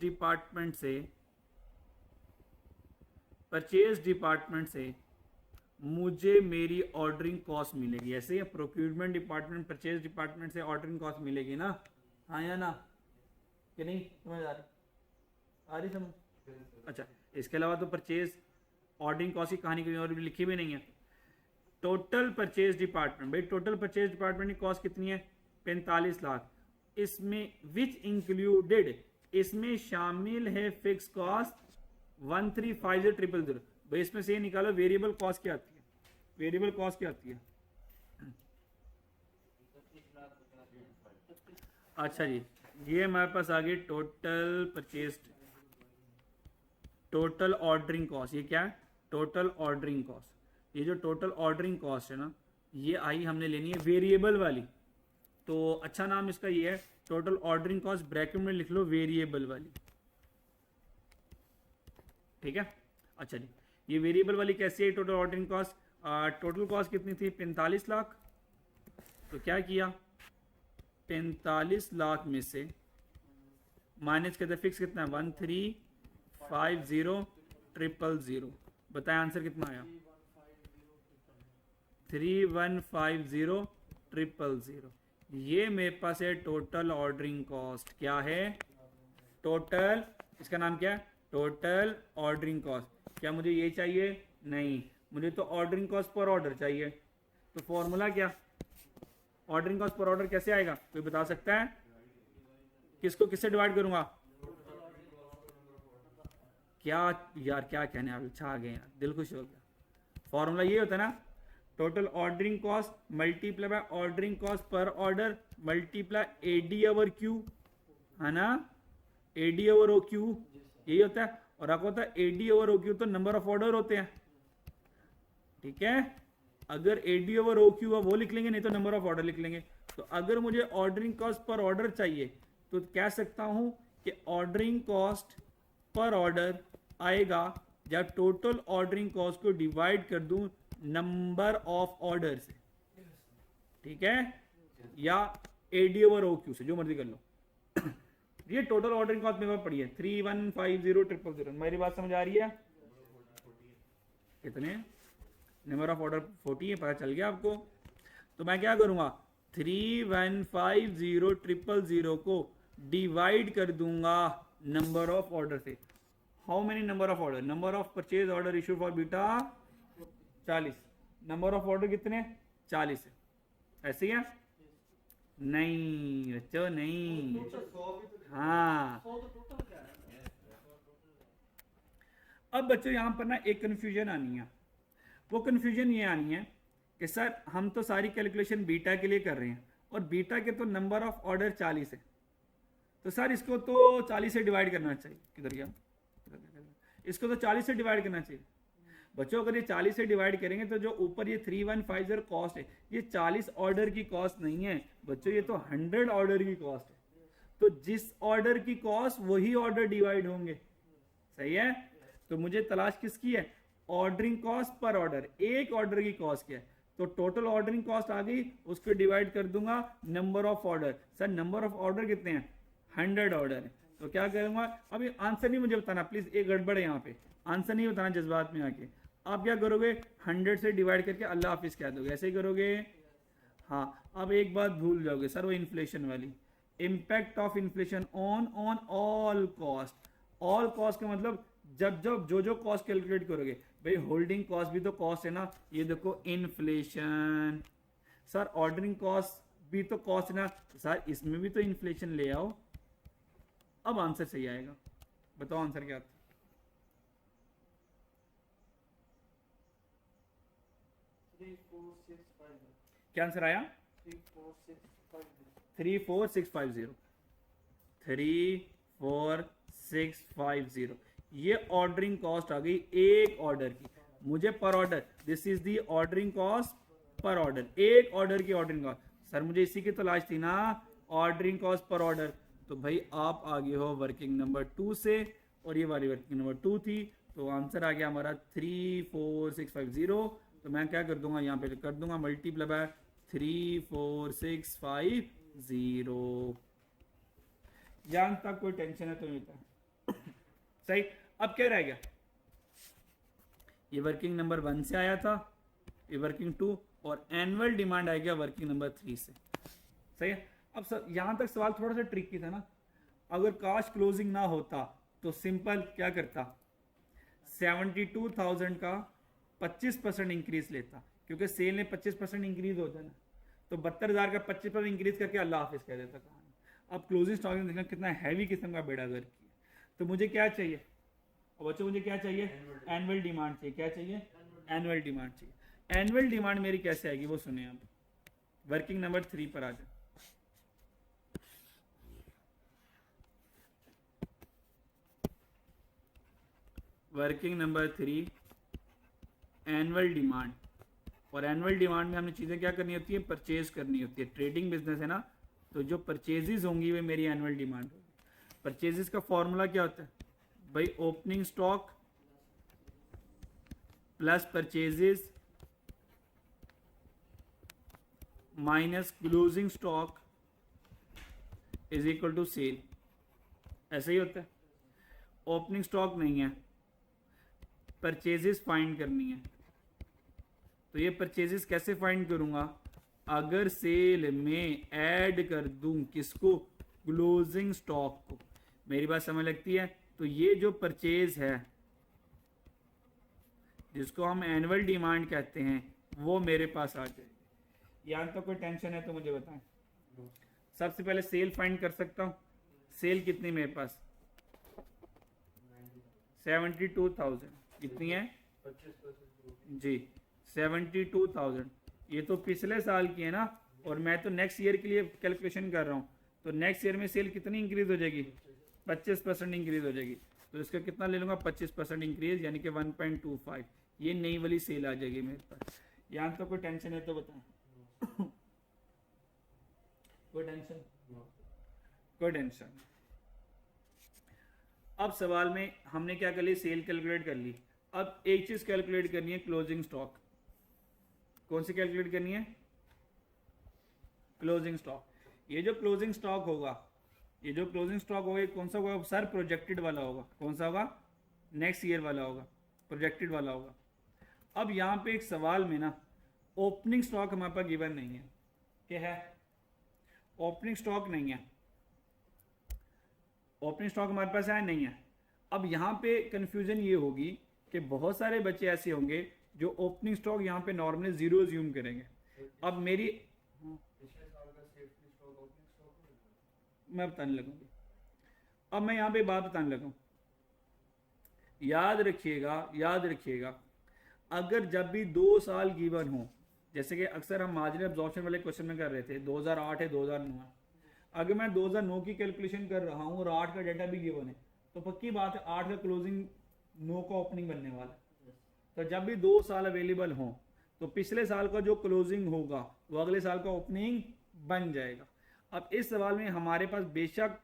डिपार्टमेंट से मुझे मेरी ऑर्डरिंग कॉस्ट मिलेगी। ऐसे ही प्रोक्यूरमेंट डिपार्टमेंट परचेज डिपार्टमेंट से ऑर्डरिंग कॉस्ट मिलेगी ना? हाँ या ना? कि नहीं समझ आ रही समझ? अच्छा, इसके अलावा तो परचेज ऑर्डरिंग कॉस्ट की कहानी कहीं और भी लिखी भी नहीं है। टोटल परचेज डिपार्टमेंट, भाई टोटल परचेज डिपार्टमेंट की कॉस्ट कितनी है? 45 लाख। इसमें विच इंक्लूडेड, इसमें शामिल है फिक्स कॉस्ट 1350000। भाई इसमें से ये निकालो वेरिएबल कॉस्ट क्या आती है? वेरिएबल कॉस्ट क्या आती है? अच्छा जी, ये हमारे पास आ गई total purchase, total ordering cost. ये क्या है? Total ordering cost. ये जो टोटल ऑर्डरिंग कॉस्ट है ना, ये आई हमने लेनी है वेरिएबल वाली। तो अच्छा नाम इसका ये है टोटल ऑर्डरिंग कॉस्ट, ब्रैकेट में लिख लो वेरिएबल वाली। ठीक है, अच्छा जी, ये वेरिएबल वाली कैसी है total ordering cost? Total cost कितनी थी? 45 लाख। तो क्या किया? 45 लाख में से माइनस करते फिक्स कितना है? 1350000। बताएं आंसर कितना आया? 3150000। ये मेरे पास है टोटल ऑर्डरिंग कॉस्ट। क्या है? टोटल, इसका नाम क्या है? Total ordering cost. क्या मुझे ये चाहिए? नहीं, मुझे तो ऑर्डरिंग कॉस्ट पर ऑर्डर चाहिए। तो फॉर्मूला क्या? ऑर्डरिंग कॉस्ट पर ऑर्डर कैसे आएगा? कोई बता सकता है? किसको किससे डिवाइड करूंगा? क्या यार, क्या कहने आप, अच्छा आ गए यार, दिल खुश हो गया। फॉर्मूला ये होता है ना, total ordering cost multiply by ordering cost per order multiply AD over Q, है ना? एडी ओवर ओ क्यू, यही होता है। और आपको होता है एडी ओवर ओ क्यू तो नंबर ऑफ ऑर्डर होते हैं। ठीक है, अगर एडी ओवर ओ क्यू वो लिख लेंगे, नहीं तो नंबर ऑफ ऑर्डर लिख लेंगे। तो अगर मुझे ऑर्डरिंग कॉस्ट पर ऑर्डर चाहिए तो कह सकता हूं कि ऑर्डरिंग कॉस्ट पर ऑर्डर आएगा जब टोटल ऑर्डरिंग कॉस्ट को डिवाइड कर दूं नंबर ऑफ ऑर्डर से। ठीक है, या एडी ओवर ओ क्यू से, जो मर्जी कर लो। ये टोटल ऑर्डरिंग कॉस्ट मेरे पास पड़ी है 3150000। मेरी बात समझ आ रही है? कितने? नंबर ऑफ ऑर्डर 40 है, पता चल गया आपको। तो मैं क्या करूंगा 3150000 को डिवाइड कर दूंगा नंबर ऑफ ऑर्डर से। How many number of order, number of purchase order issue for beta 40, number of order कितने 40 है, ऐसे ही है? नहीं बच्चों नहीं, हाँ। अब बच्चों यहां पर ना एक कंफ्यूजन आनी है, वो कंफ्यूजन ये आनी है कि सर हम तो सारी कैलकुलेशन बीटा के लिए कर रहे हैं और बीटा के तो नंबर ऑफ ऑर्डर 40 है, तो सर इसको तो 40 से डिवाइड करना चाहिए। किधर गया, इसको तो 40 से डिवाइड करना चाहिए। बच्चों अगर ये 40 से डिवाइड करेंगे तो जो ऊपर ये 3150 कॉस्ट है, ये 40 ऑर्डर की कॉस्ट नहीं है बच्चों, ये तो 100 ऑर्डर की कॉस्ट है। तो जिस ऑर्डर की कॉस्ट वही ऑर्डर डिवाइड होंगे, सही है? तो मुझे तलाश किसकी है, ऑर्डरिंग कॉस्ट पर ऑर्डर, एक ऑर्डर की कॉस्ट क्या है, तो टोटल ऑर्डरिंग कॉस्ट आ गई, उसको डिवाइड कर दूंगा number of order. Sir number of order कितने हैं, 100 ऑर्डर है, तो क्या करूंगा, अभी आंसर नहीं मुझे बताना प्लीज, एक गड़बड़ है यहाँ पे, आंसर नहीं बताना जज्बात में आके। आप क्या करोगे 100 से डिवाइड करके अल्लाह हाफिज कह दोगे, ऐसे ही करोगे। हाँ अब एक बात भूल जाओगे सर, वो इन्फ्लेशन वाली, impact of inflation on all cost. All cost का मतलब जब जो कॉस्ट कैलकुलेट करोगे, भाई होल्डिंग कॉस्ट भी तो कॉस्ट है ना, ये देखो इन्फ्लेशन। सर ऑर्डरिंग कॉस्ट भी तो कॉस्ट है ना, सर इसमें भी तो इन्फ्लेशन ले आओ, अब आंसर सही आएगा। बताओ आंसर क्या था, क्या आंसर आया, 34650, 34650, ये ऑर्डरिंग कॉस्ट आ गई एक ऑर्डर की। मुझे पर order, this is the ordering cost per order, एक ऑर्डर की ऑर्डरिंग कॉस्ट। सर मुझे इसी की तलाश थी ना, ऑर्डरिंग कॉस्ट पर ऑर्डर। तो भाई आप आगे हो वर्किंग नंबर 2 से, और ये वाली वर्किंग नंबर 2 थी, तो आंसर आ गया हमारा 34650। तो मैं क्या कर दूंगा, यहाँ पे कर दूंगा मल्टीप्लाई बाय 34650। यहाँ तक कोई टेंशन है तो नहीं था? सही। अब क्या रह गया, ये वर्किंग नंबर 1 से आया था, ये वर्किंग 2, और एनुअल डिमांड आ गया वर्किंग नंबर 3 से, सही है। अब सर यहां तक सवाल थोड़ा सा ट्रिकी था ना, अगर काश क्लोजिंग ना होता तो सिंपल क्या करता, 72,000 का 25% इंक्रीज लेता, क्योंकि सेल ने 25% इंक्रीज होता है ना, तो 72,000 का 25% इंक्रीज करके अल्लाह हाफिज कह देता कहानी। अब क्लोजिंग स्टॉक में देखना कितना हैवी किस्म का बेड़ा गर्क किया। तो मुझे क्या चाहिए, और बच्चों मुझे क्या चाहिए, एनुअल डिमांड चाहिए। क्या चाहिए, एनुअल डिमांड चाहिए। एनुअल डिमांड मेरी कैसे आएगी वो सुनिए आप, वर्किंग नंबर 3 पर आ जाए। वर्किंग नंबर 3 एनुअल डिमांड, और एनुअल डिमांड में हमने चीज़ें क्या करनी होती है, परचेज करनी होती है। ट्रेडिंग बिजनेस है ना, तो जो परचेजेस होंगी वे मेरी एनुअल डिमांड होगी। परचेजेस का फॉर्मूला क्या होता है भाई, opening stock plus purchases minus closing stock is equal to sale, ऐसे ही होता है। ओपनिंग स्टॉक नहीं है, परचेजेस फाइंड करनी है, तो ये परचेजेस कैसे फाइंड करूंगा, अगर सेल में ऐड कर दूं किसको, क्लोजिंग स्टॉक को। मेरी बात समझ लगती है? तो ये जो परचेज है जिसको हम एनुअल डिमांड कहते हैं वो मेरे पास आ जाएगी। यहाँ तो कोई टेंशन है तो मुझे बताएं। सबसे पहले सेल फाइंड कर सकता हूँ, सेल कितनी मेरे पास, 72,000 कितनी है जी, 72,000। ये तो पिछले साल की है ना, और मैं तो नेक्स्ट ईयर के लिए कैलकुलेशन कर रहा हूँ, तो नेक्स्ट ईयर में सेल कितनी इंक्रीज हो जाएगी, 25% इंक्रीज हो जाएगी। तो इसका कितना ले लूँगा, 25% इंक्रीज, यानी कि 1.25, ये नई वाली सेल आ जाएगी मेरे पास। यहाँ तो कोई टेंशन है तो बताएं। कोई टेंशन, कोई टेंशन। अब सवाल में हमने क्या कर ली, सेल कैलकुलेट कर ली। अब एक चीज कैलकुलेट करनी है, क्लोजिंग स्टॉक। कौन सी कैलकुलेट करनी है, क्लोजिंग स्टॉक। ये जो क्लोजिंग स्टॉक होगा, ये जो क्लोजिंग स्टॉक होगा, कौन सा होगा सर, प्रोजेक्टेड वाला होगा। कौन सा होगा, नेक्स्ट ईयर वाला होगा, प्रोजेक्टेड वाला होगा। अब यहाँ पे एक सवाल में ना ओपनिंग स्टॉक हमारे पास गिवन नहीं है, क्या है, ओपनिंग स्टॉक नहीं है, ओपनिंग स्टॉक हमारे पास है नहीं है। अब यहाँ पे कंफ्यूजन ये होगी कि बहुत सारे बच्चे ऐसे होंगे जो ओपनिंग स्टॉक यहाँ पे नॉर्मली जीरो अज्यूम करेंगे। अब मेरी मैं बताने लगूंगी, अब मैं यहाँ पे बात बताने लगूँ, याद रखिएगा अगर जब भी 2 साल गिवन हो, जैसे कि अक्सर हम मार्जिनल एब्जॉर्प्शन वाले क्वेश्चन में कर रहे थे, 2008 है 2009 है, अगर मैं 2009 की कैलकुलेशन कर रहा हूँ और 8 का डाटा भी गिवन है, तो पक्की बात है 8 का क्लोजिंग 9 का ओपनिंग बनने वाला है। तो जब भी 2 साल अवेलेबल हो तो पिछले साल का जो क्लोजिंग होगा वो अगले साल का ओपनिंग बन जाएगा। अब इस सवाल में हमारे पास बेशक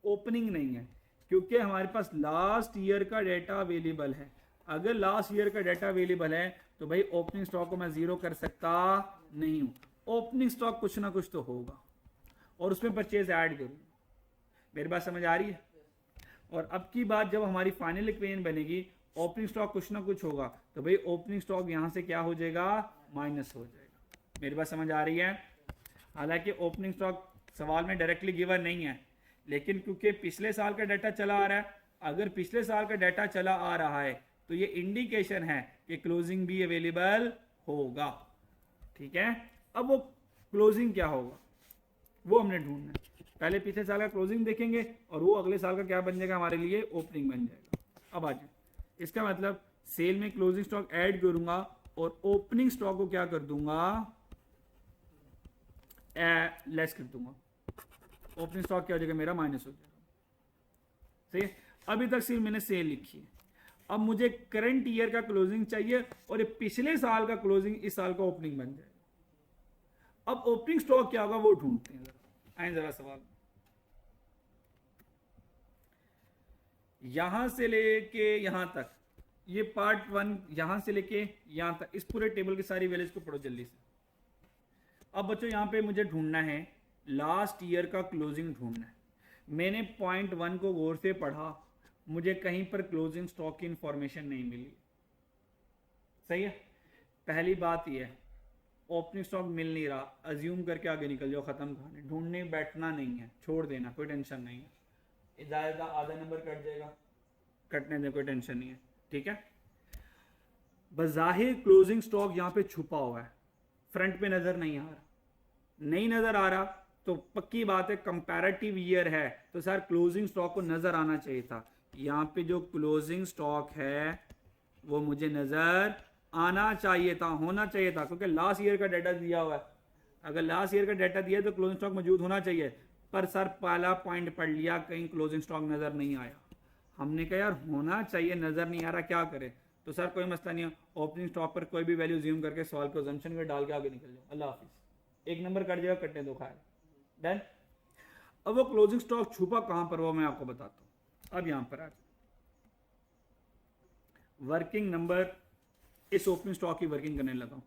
ओपनिंग नहीं है क्योंकि हमारे पास लास्ट ईयर का डाटा अवेलेबल है। अगर लास्ट ईयर का डाटा अवेलेबल है तो भाई ओपनिंग स्टॉक को मैं जीरो कर सकता नहीं हूं, ओपनिंग स्टॉक कुछ ना कुछ तो होगा और उसमें परचेज ऐड करूंगा। मेरी बात समझ आ रही है? और अब की बात जब हमारी फाइनल इक्वेशन बनेगी, ओपनिंग स्टॉक कुछ ना कुछ होगा तो भाई ओपनिंग स्टॉक यहां से क्या हो जाएगा, माइनस हो जाएगा। मेरी बात समझ आ रही है? हालांकि ओपनिंग स्टॉक सवाल में डायरेक्टली गिवन नहीं है, लेकिन क्योंकि पिछले साल का डाटा चला आ रहा है, अगर पिछले साल का डाटा चला आ रहा है तो ये इंडिकेशन है कि क्लोजिंग भी अवेलेबल होगा। ठीक है, अब वो क्लोजिंग क्या होगा वो हमने ढूंढना है। पहले पिछले साल का क्लोजिंग देखेंगे और वो अगले साल का क्या बन जाएगा हमारे लिए, ओपनिंग बन जाएगा। अब आ जाए, इसका मतलब सेल में क्लोजिंग स्टॉक ऐड करूंगा और ओपनिंग स्टॉक को क्या कर दूंगा, लेस कर दूंगा। ओपनिंग स्टॉक क्या हो जाएगा मेरा, माइनस हो जाएगा। सही है, अभी तक सिर्फ मैंने सेल लिखी है। अब मुझे करंट ईयर का क्लोजिंग चाहिए और ये पिछले साल का क्लोजिंग इस साल का ओपनिंग बन जाएगा। अब ओपनिंग स्टॉक क्या होगा वो ढूंढते हैं, आए जरा सवाल। यहां से लेके यहां तक, ये पार्ट 1 यहां से लेके यहां तक, इस पूरे टेबल की सारी वैल्यूज को पढ़ो जल्दी से। अब बच्चों यहां पे मुझे ढूंढना है लास्ट ईयर का क्लोजिंग ढूंढना है। मैंने पॉइंट 1 को गौर से पढ़ा, मुझे कहीं पर क्लोजिंग स्टॉक की इंफॉर्मेशन नहीं मिली। सही है, पहली बात यह है ओपनिंग स्टॉक मिल नहीं रहा, अज्यूम करके आगे निकल जाओ, खत्म कहानी, ढूंढने बैठना नहीं है, छोड़ देना, कोई टेंशन नहीं है। ज़्यादा आधा नंबर कट जाएगा, कटने दे, कोई टेंशन नहीं है। ठीक है, बज़ाहिर क्लोजिंग स्टॉक यहाँ पे छुपा हुआ है, फ्रंट पे नजर नहीं आ रहा, नहीं नजर आ रहा तो पक्की बात है कंपैरेटिव ईयर है तो सर क्लोजिंग स्टॉक को नजर आना चाहिए था। यहाँ पे जो क्लोजिंग स्टॉक है वो मुझे नजर आना चाहिए था, होना चाहिए था, क्योंकि लास्ट ईयर का डाटा दिया हुआ है। अगर लास्ट ईयर का डाटा दिया है तो क्लोजिंग स्टॉक मौजूद होना चाहिए, पर सर पहला पॉइंट पढ़ लिया, कहीं क्लोजिंग स्टॉक नजर नहीं आया। हमने कहा यार होना चाहिए, नजर नहीं आ रहा, क्या करे? तो सर कोई मसला नहीं है, ओपनिंग स्टॉक पर कोई भी वैल्यू ज्यूम करके सवाल को अजम्पशन में डाल के आगे निकल जाओ, अल्लाह हाफिज। एक नंबर कट जाएगा, कटने दो, खाए डन। अब वो क्लोजिंग स्टॉक छुपा कहां पर, वो मैं आपको बताता हूं। अब यहां पर आ वर्किंग नंबर, इस ओपनिंग स्टॉक की वर्किंग करने लगा हूं।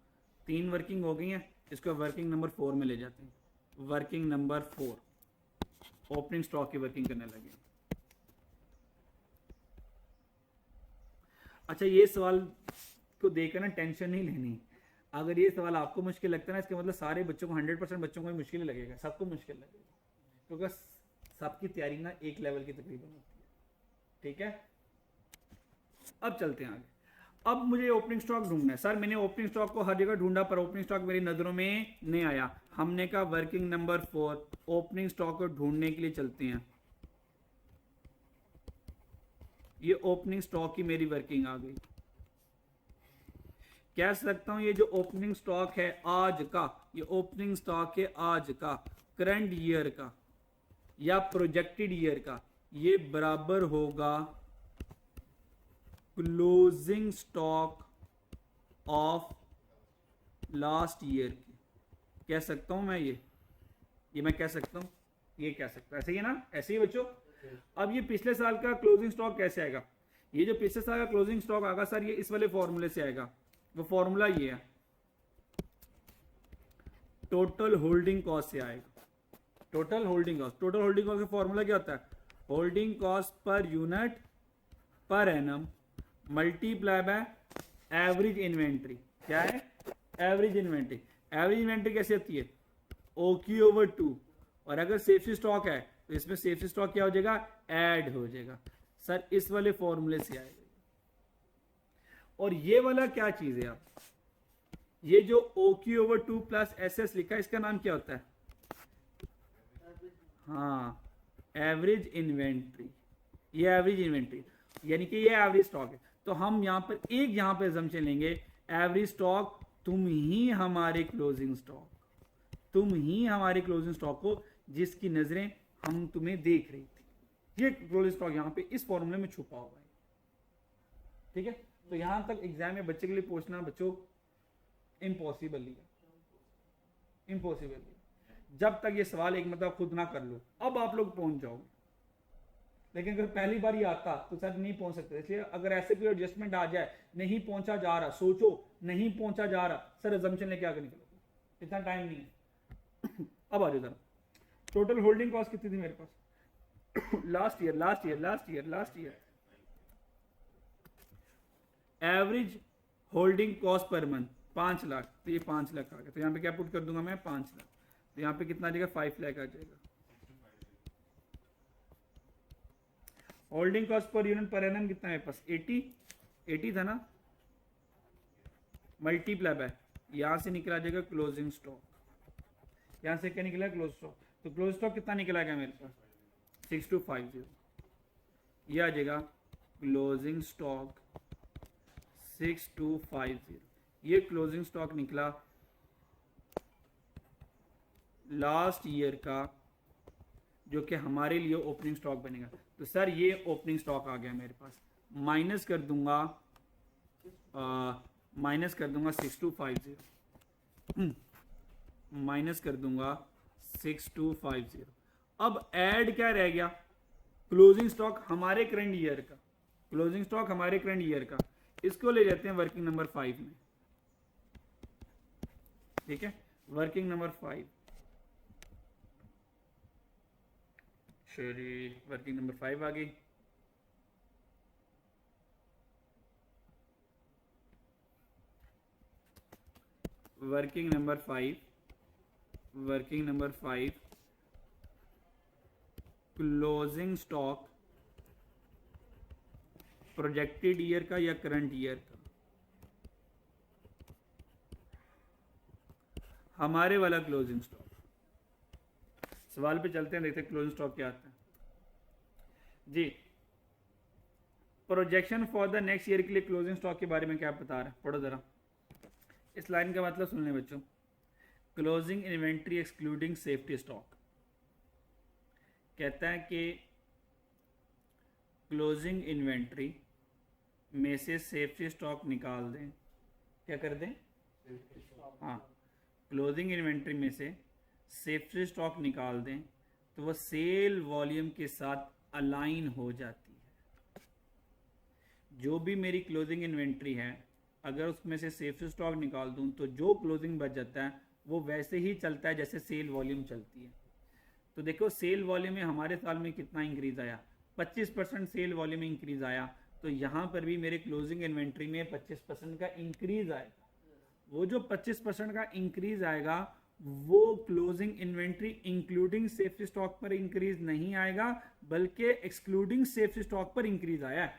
3 वर्किंग हो गई हैं, इसको वर्किंग नंबर 4 में ले जाते हैं। वर्किंग नंबर 4 ओपनिंग स्टॉक की वर्किंग करने लगे। अच्छा, ये सवाल को देखकर ना टेंशन नहीं लेनी। अगर ये सवाल आपको मुश्किल लगता है ना, इसका मतलब सारे बच्चों को 100% बच्चों को मुश्किल लगेगा, सबको मुश्किल लगेगा, क्योंकि सबकी तैयारी ना एक लेवल की तकरीबन होती है। ठीक है, अब चलते हैं आगे। अब मुझे ओपनिंग स्टॉक ढूंढना है। सर मैंने ओपनिंग स्टॉक को हर जगह ढूंढा पर ओपनिंग स्टॉक मेरी नजरों में नहीं आया। हमने कहा वर्किंग नंबर 4 ओपनिंग स्टॉक को ढूंढने के लिए चलते हैं। ये ओपनिंग स्टॉक की मेरी वर्किंग आ गई। कह सकता हूं ये जो ओपनिंग स्टॉक है आज का, ये ओपनिंग स्टॉक है आज का, करंट ईयर का या प्रोजेक्टेड ईयर का, ये बराबर होगा closing stock of last year की। कह सकता हूं मैं ये मैं कह सकता हूं, ये कह सकता हूं, ऐसे ही है ना, ऐसे ही बच्चों। अब ये पिछले साल का क्लोजिंग स्टॉक कैसे आएगा? ये जो पिछले साल का क्लोजिंग स्टॉक आएगा सर, ये इस वाले फॉर्मूले से आएगा। वो फॉर्मूला ये है, टोटल होल्डिंग कॉस्ट से आएगा। Total holding cost, total holding cost का फॉर्मूला क्या होता है? Holding cost per unit per annum multiply by average inventory. क्या है? Average inventory. एवरेज इन्वेंट्री कैसे होती है? OQ/2, और अगर सेफ्टी स्टॉक है तो इसमें सेफ्टी स्टॉक क्या हो जाएगा? ऐड हो जाएगा। सर इस वाले फॉर्मूले से आएगा। और ये वाला क्या चीज है? आप ये जो OQ/2 प्लस SS लिखा है, इसका नाम क्या होता है? हाँ, एवरेज इन्वेंट्री। ये एवरेज इन्वेंट्री यानी कि ये एवरेज स्टॉक है। तो हम यहां पर एक यहां पर assumption लेंगे, एवरेज स्टॉक तुम ही हमारे क्लोजिंग स्टॉक, तुम ही हमारे क्लोजिंग स्टॉक को जिसकी नजरें हम तुम्हें देख रही थी, ये क्लोजिंग स्टॉक यहां पे इस फॉर्मूले में छुपा हुआ है। ठीक है, तो यहां तक एग्जाम में बच्चे के लिए पूछना बच्चों इम्पॉसिबल ही है, इम्पॉसिबल ही। जब तक ये सवाल एक मतलब खुद ना कर लो, अब आप लोग पहुंच जाओगे। लेकिन अगर पहली बार ही आता तो सर नहीं पहुंच सकते। इसलिए अगर ऐसे कोई एडजस्टमेंट आ जाए, नहीं पहुंचा जा रहा, सोचो नहीं पहुंचा जा रहा, सर अजम्पशन लेके आगे निकलो, इतना टाइम नहीं है। अब आ जाओ जरा, टोटल होल्डिंग कॉस्ट कितनी थी मेरे पास last year average holding cost per month 5 lakh. तो ये 5 लाख आ गया, तो यहाँ पे क्या पुट कर दूंगा मैं? 5 लाख। तो यहाँ पे कितना आ जाएगा? 5 लाख आ जाएगा। Holding cost per unit per annum कितना है पास? 80 था ना, मल्टीप्लाई बाय यहां से निकला जाएगा क्लोजिंग स्टॉक। यहां से क्या निकला? Close stock. तो क्लोज स्टॉक कितना निकला गया मेरे पास? 6250। ये आ जाएगा क्लोजिंग स्टॉक 6250। ये क्लोजिंग स्टॉक निकला लास्ट ईयर का, जो कि हमारे लिए ओपनिंग स्टॉक बनेगा। तो सर ये ओपनिंग स्टॉक आ गया मेरे पास, माइनस कर दूंगा 6250, माइनस कर दूंगा 6250। अब ऐड क्या रह गया? क्लोजिंग स्टॉक हमारे करंट ईयर का, क्लोजिंग स्टॉक हमारे करंट ईयर का, इसको ले जाते हैं वर्किंग नंबर 5 में। ठीक है, वर्किंग नंबर 5, चलिए वर्किंग नंबर 5 आ गई। Working number 5 closing stock projected year का या करंट ईयर का? हमारे वाला क्लोजिंग स्टॉक। सवाल पे चलते हैं, देखते हैं क्लोजिंग स्टॉक क्या आता है जी। Projection for the next year के लिए क्लोजिंग स्टॉक के बारे में क्या बता रहा है? पढ़ो जरा इस लाइन का मतलब सुन लें बच्चों। Closing inventory excluding safety stock कहता है कि क्लोजिंग इन्वेंट्री में से सेफ्टी स्टॉक निकाल दें। क्या कर दें? हाँ, क्लोजिंग इन्वेंट्री में से सेफ्टी स्टॉक निकाल दें तो वह सेल वॉल्यूम के साथ अलाइन हो जाती है। जो भी मेरी क्लोजिंग इन्वेंट्री है, अगर उसमें से सेफ्टी स्टॉक निकाल दूं तो जो क्लोजिंग बच जाता है वो वैसे ही चलता है जैसे सेल वॉल्यूम चलती है। तो देखो सेल वॉल्यूम में हमारे साल में कितना इंक्रीज आया? 25% सेल वॉल्यूम में इंक्रीज आया। तो यहाँ पर भी मेरे क्लोजिंग इन्वेंट्री में 25% का इंक्रीज आएगा। वो जो 25% का इंक्रीज आएगा वो closing inventory including safety stock पर इंक्रीज नहीं आएगा, बल्कि एक्सक्लूडिंग सेफ्टी स्टॉक पर इंक्रीज आया है।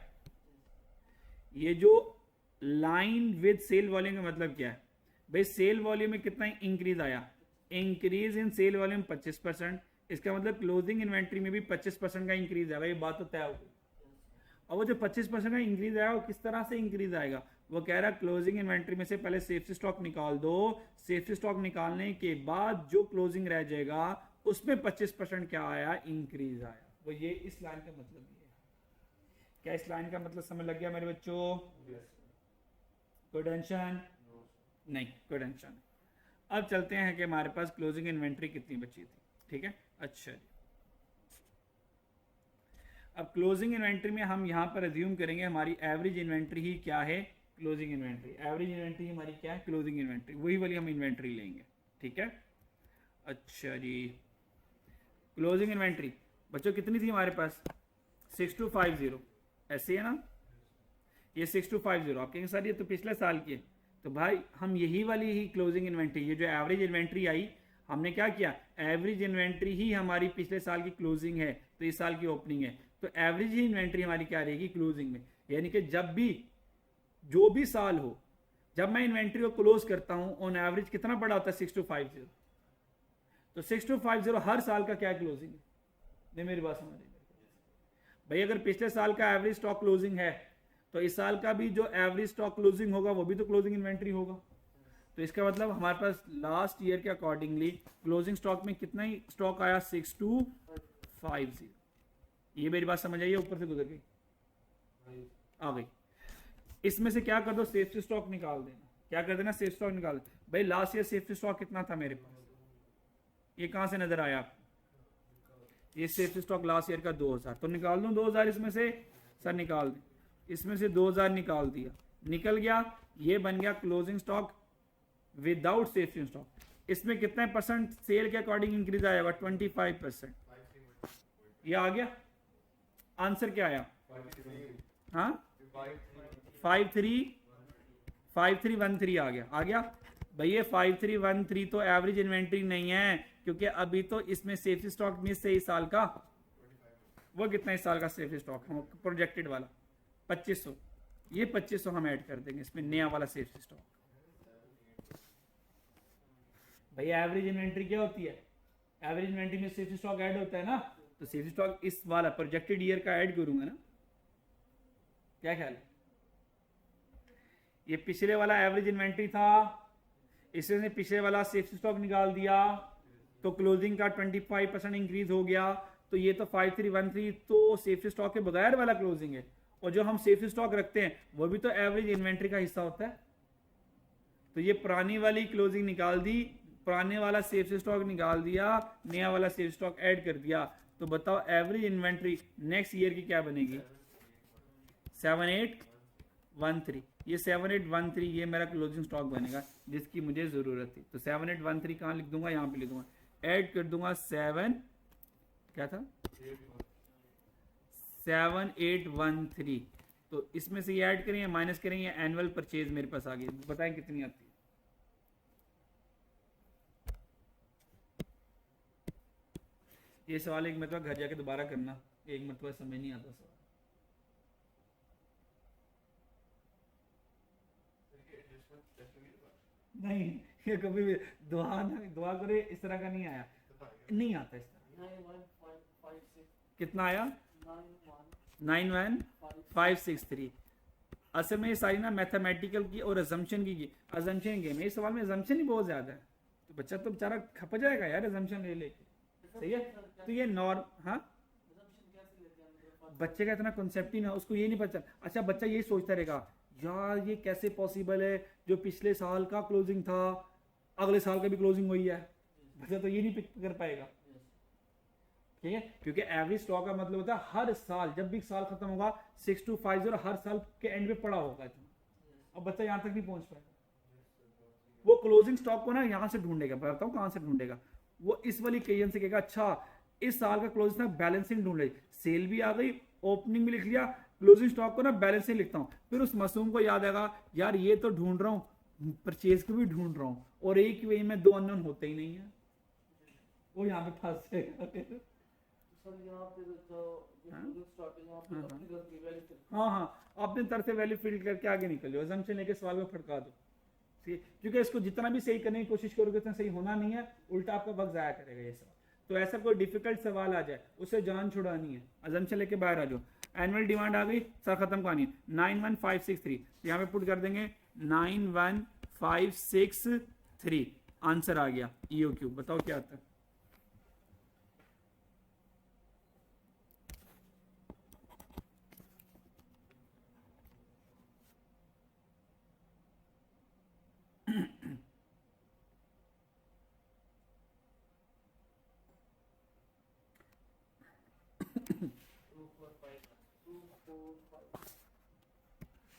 ये जो लाइन विद सेल वॉल्यूम का मतलब क्या है भाई? सेल वॉल्यूम में कितना इंक्रीज आया? Increase in sale volume 25%। इसका मतलब क्लोजिंग इन्वेंट्री में भी 25% का इंक्रीज आएगा। ये बात तो तय हो गई। और वो जो 25% का इंक्रीज आया वो किस तरह से इंक्रीज आएगा? वो कह रहा है क्लोजिंग इन्वेंट्री में से पहले सेफ्टी स्टॉक निकाल दो, सेफ्टी स्टॉक निकालने के बाद जो क्लोजिंग रह जाएगा उसमें 25% क्या आया? इंक्रीज आया। वो ये इस लाइन का मतलब ये है। क्या इस लाइन का मतलब समझ लग गया मेरे बच्चों? कोई टेंशन नहीं, कोई टेंशन नहीं। अब चलते हैं कि हमारे पास क्लोजिंग इन्वेंट्री कितनी बची थी। ठीक है, अच्छा जी। अब क्लोजिंग इन्वेंट्री में हम यहां पर अज्यूम करेंगे हमारी एवरेज इन्वेंट्री ही क्या है? Closing inventory. एवरेज इन्वेंट्री हमारी क्या है? Closing inventory. वही वाली हम इन्वेंट्री लेंगे। ठीक है, अच्छा जी। क्लोजिंग इन्वेंट्री बच्चों कितनी थी हमारे पास? 6250। ऐसे है ना, ये 6250। आप कहेंगे सर ये तो पिछले साल की है, तो भाई हम यही वाली ही क्लोजिंग इन्वेंट्री, ये जो एवरेज इन्वेंट्री आई, हमने क्या किया, एवरेज इन्वेंट्री ही हमारी पिछले साल की क्लोजिंग है, तो इस साल की ओपनिंग है, तो एवरेज ही इन्वेंट्री हमारी क्या रहेगी क्लोजिंग में। यानी कि जब भी जो भी साल हो, जब मैं इन्वेंट्री को क्लोज करता हूं ऑन एवरेज कितना पड़ा होता है 6250, तो 6250 हर साल का क्या क्लोजिंग है। नहीं मेरी बात समझ रही भाई, अगर पिछले साल का एवरेज स्टॉक क्लोजिंग है तो इस साल का भी जो एवरेज स्टॉक क्लोजिंग होगा वो भी तो क्लोजिंग इन्वेंट्री होगा। तो इसका मतलब हमारे पास लास्ट ईयर के अकॉर्डिंगली क्लोजिंग स्टॉक में कितना ही स्टॉक आया 6250। ये मेरी बात समझ आई है, ऊपर से गुजर गई आ गई। इसमें से क्या कर दो, सेफ्टी स्टॉक निकाल देना। क्या कर देना, सेफ्टी स्टॉक निकाल दो। भाई लास्ट ईयर सेफ्टी स्टॉक कितना था मेरे पास, ये कहां से नजर आया आपको, ये सेफ्टी स्टॉक लास्ट ईयर का 2000, तो निकाल दूं 2000 इसमें से, सर निकाल दें, इसमें से 2000 निकाल दिया, निकल गया, ये बन गया closing stock without safety stock. इसमें कितने परसेंट सेल के अकॉर्डिंग इंक्रीज आएगा, 25%। ये आ गया आंसर, क्या आया, हाँ 5313 आ गया भैया। 5313 तो एवरेज इन्वेंट्री नहीं है, क्योंकि अभी तो इसमें सेफ्टी स्टॉक मिस है इस साल का। वो कितना इस साल का सेफ्टी स्टॉक है प्रोजेक्टेड वाला 2500, ये 2500 हम ऐड कर देंगे इसमें नया वाला सेफ्टी स्टॉक। भैया एवरेज इन्वेंट्री क्या होती है, एवरेज इन्वेंट्री में सेफ्टी स्टॉक ऐड होता है ना, तो सेफ्टी स्टॉक इस वाला प्रोजेक्टेड ईयर का ऐड करूंगा ना, क्या ख्याल है। ये पिछले वाला एवरेज इन्वेंट्री था, इसमें से पिछले वाला सेफ्टी स्टॉक निकाल दिया, तो क्लोजिंग का 25% इंक्रीज हो गया। तो ये तो 5313 तो सेफ्टी स्टॉक के बगैर वाला क्लोजिंग है, और जो हम सेफ्टी स्टॉक रखते हैं वो भी तो एवरेज इन्वेंट्री का हिस्सा होता है। तो ये पुरानी वाली क्लोजिंग निकाल दी, पुराने वाला सेफ्टी स्टॉक निकाल दिया, नया वाला सेफ्टी स्टॉक ऐड कर दिया, तो बताओ एवरेज इन्वेंट्री नेक्स्ट ईयर की क्या बनेगी, 7813। ये 7813 ये मेरा क्लोजिंग स्टॉक बनेगा जिसकी मुझे जरूरत थी। तो 7813 कहाँ लिख दूंगा, यहाँ पे लिख दूंगा, ऐड कर दूंगा 7813। तो इसमें से ये ऐड करें या माइनस करें, या एनुअल परचेज मेरे पास आ गई, बताएं कितनी आती है। ये सवाल एक मतलब घर जाके दोबारा करना, एक मतलब समझ नहीं आता सवाल। नहीं ये कभी भी दुआ करे इस तरह का नहीं आया, नहीं आता इस तरह। कितना आया, 91563। असल में ये सारी ना मैथमेटिकल की और अजम्पशन की अजम्पशन गेम है। इस सवाल में अजम्पशन ही बहुत ज्यादा है, तो बच्चा तो बेचारा खप जाएगा यार अजम्पशन ले लेके, सही है। तो ये नॉर्म, हाँ बच्चे का इतना कॉन्सेप्ट ही ना, उसको ये नहीं पता। अच्छा बच्चा यही सोचता रहेगा यार ये कैसे पॉसिबल है, जो पिछले साल का क्लोजिंग था अगले साल का भी क्लोजिंग हुई है, बच्चा तो ये नहीं पिक कर पाएगा, ठीक है। क्योंकि एवरेज स्टॉक का मतलब होता है हर साल, जब भी साल खत्म होगा 6250 हर साल के एंड में पड़ा होगा इतना। अब बच्चा यहाँ तक नहीं पहुंच पाएगा, वो क्लोजिंग स्टॉक को ना यहाँ से ढूंढेगा, बताओ कहाँ से ढूंढेगा, वो इस वाली केजन से कहेगा अच्छा इस साल का क्लोजिंग स्टॉक बैलेंसिंग ढूंढ रही, सेल भी आ गई, ओपनिंग भी लिख लिया, क्लोजिंग स्टॉक को ना बैलेंसिंग लिखता हूँ। फिर उस मासूम को याद आएगा यार ये तो ढूंढ रहा हूँ, परचेज को भी ढूंढ रहा हूँ, और एक वे में दो अननोन होते ही नहीं है, वो यहाँ पे फंस जाएगा। हाँ अपने तरफ से वैल्यू फिल करके आगे निकल जाओ, अजम्पशन लेके सवाल को फटका दो, क्योंकि इसको जितना भी सही करने की कोशिश करोगे उतना सही होना नहीं है, उल्टा आपका वक्त जाया करेगा ये सवाल। तो ऐसा कोई डिफिकल्ट सवाल आ जाए उससे जान छुड़ानी है, अजम्पशन लेके बाहर आ जाओ। एनुअल डिमांड आ गई, सर खत्म कहानी है, 91563, यहाँ पे पुट कर देंगे 91563, आंसर आ गया EOQ। बताओ क्या आता है,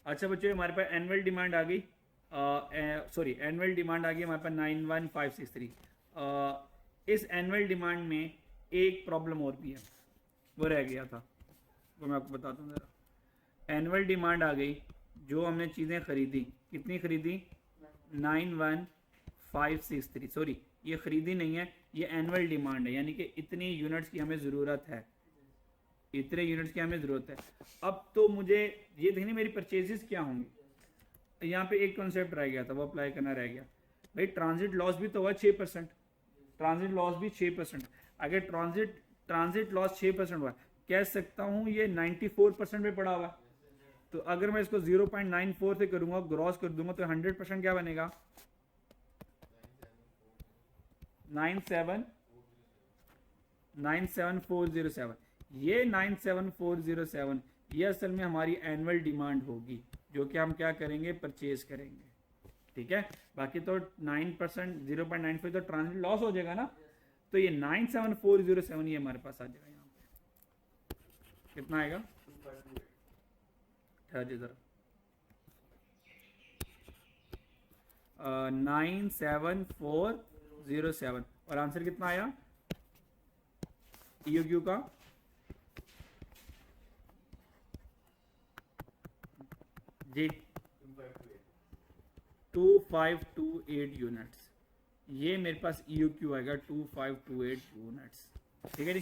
अच्छा बच्चों हमारे पास एनुअल डिमांड आ गई, सॉरी एनुअल डिमांड आ गई हमारे पास 91563। इस एनुअल डिमांड में एक प्रॉब्लम और भी है, वो रह गया था, वो मैं आपको बताता हूँ ज़रा। एनुअल डिमांड आ गई, जो हमने चीज़ें खरीदी, कितनी खरीदी 91,563, सॉरी ये खरीदी नहीं है, ये एनुअल डिमांड है, यानी कि इतनी यूनिट्स की हमें ज़रूरत है, इतने यूनिट्स की हमें ज़रूरत है। अब तो मुझे ये देखनी मेरी परचेजेस क्या होंगी। यहाँ पे एक कॉन्सेप्ट रह गया था, वो अप्लाई करना रह गया भाई। ट्रांजिट लॉस भी तो हुआ 6%, ट्रांजिट लॉस भी 6%। अगर ट्रांजिट लॉस 6% हुआ, कह सकता हूँ ये 94% पे पड़ा हुआ। तो अगर मैं इसको 0.94 से करूंगा, ग्रॉस कर दूंगा, तो 100% क्या बनेगा 97407। ये 97407 ये असल में हमारी एनुअल डिमांड होगी, जो कि हम क्या करेंगे, परचेज करेंगे, ठीक है। बाकी तो 9% 0.95 तो ट्रांजिट लॉस हो जाएगा ना, तो ये 97407 ये हमारे पास आ जाएगा। यहाँ पे कितना आएगा, ठहर जरा, 97407, और आंसर कितना आया EOQ का, जी 2528 यूनिट्स। ये मेरे पास EOQ आएगा 2528 यूनिट्स, ठीक है जी।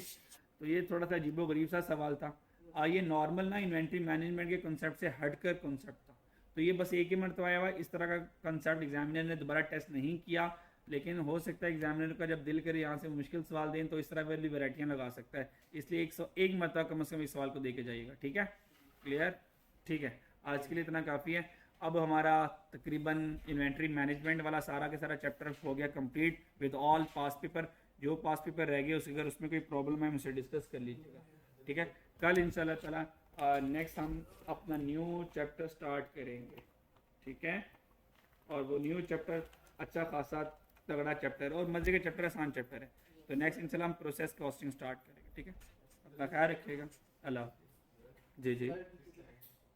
तो ये थोड़ा सा अजीबो गरीब सा सवाल था। ये नॉर्मल ना इन्वेंट्री मैनेजमेंट के कॉन्सेप्ट से हटकर कॉन्सेप्ट था, तो ये बस एक ही मरतबा आया हुआ। इस तरह का कॉन्सेप्ट एग्जामिनर ने दोबारा टेस्ट नहीं किया, लेकिन हो सकता है एग्जामिनर का जब दिल करे यहाँ से मुश्किल सवाल दें तो इस तरह वाली वैरायटियाँ लगा सकता है। इसलिए एक मरतबा कम से कम इस सवाल को दे के जाइएगा, ठीक है, क्लियर, ठीक है। आज के लिए इतना काफ़ी है। अब हमारा तकरीबन इन्वेंट्री मैनेजमेंट वाला सारा के सारा चैप्टर हो गया complete with all pass paper. जो पास पेपर रह गए अगर उसमें कोई प्रॉब्लम है मुझसे डिस्कस कर लीजिएगा, ठीक है। कल इंशाल्लाह ताला नेक्स्ट हम अपना न्यू चैप्टर स्टार्ट करेंगे, ठीक है। और वो न्यू चैप्टर अच्छा खासा तगड़ा चैप्टर और मज़े के चैप्टर, आसान चैप्टर है। तो नेक्स्ट इंशाल्लाह हम प्रोसेस कॉस्टिंग स्टार्ट करेंगे, ठीक है। अपना ख्याल रखिएगा, अल्लाह। जी जी।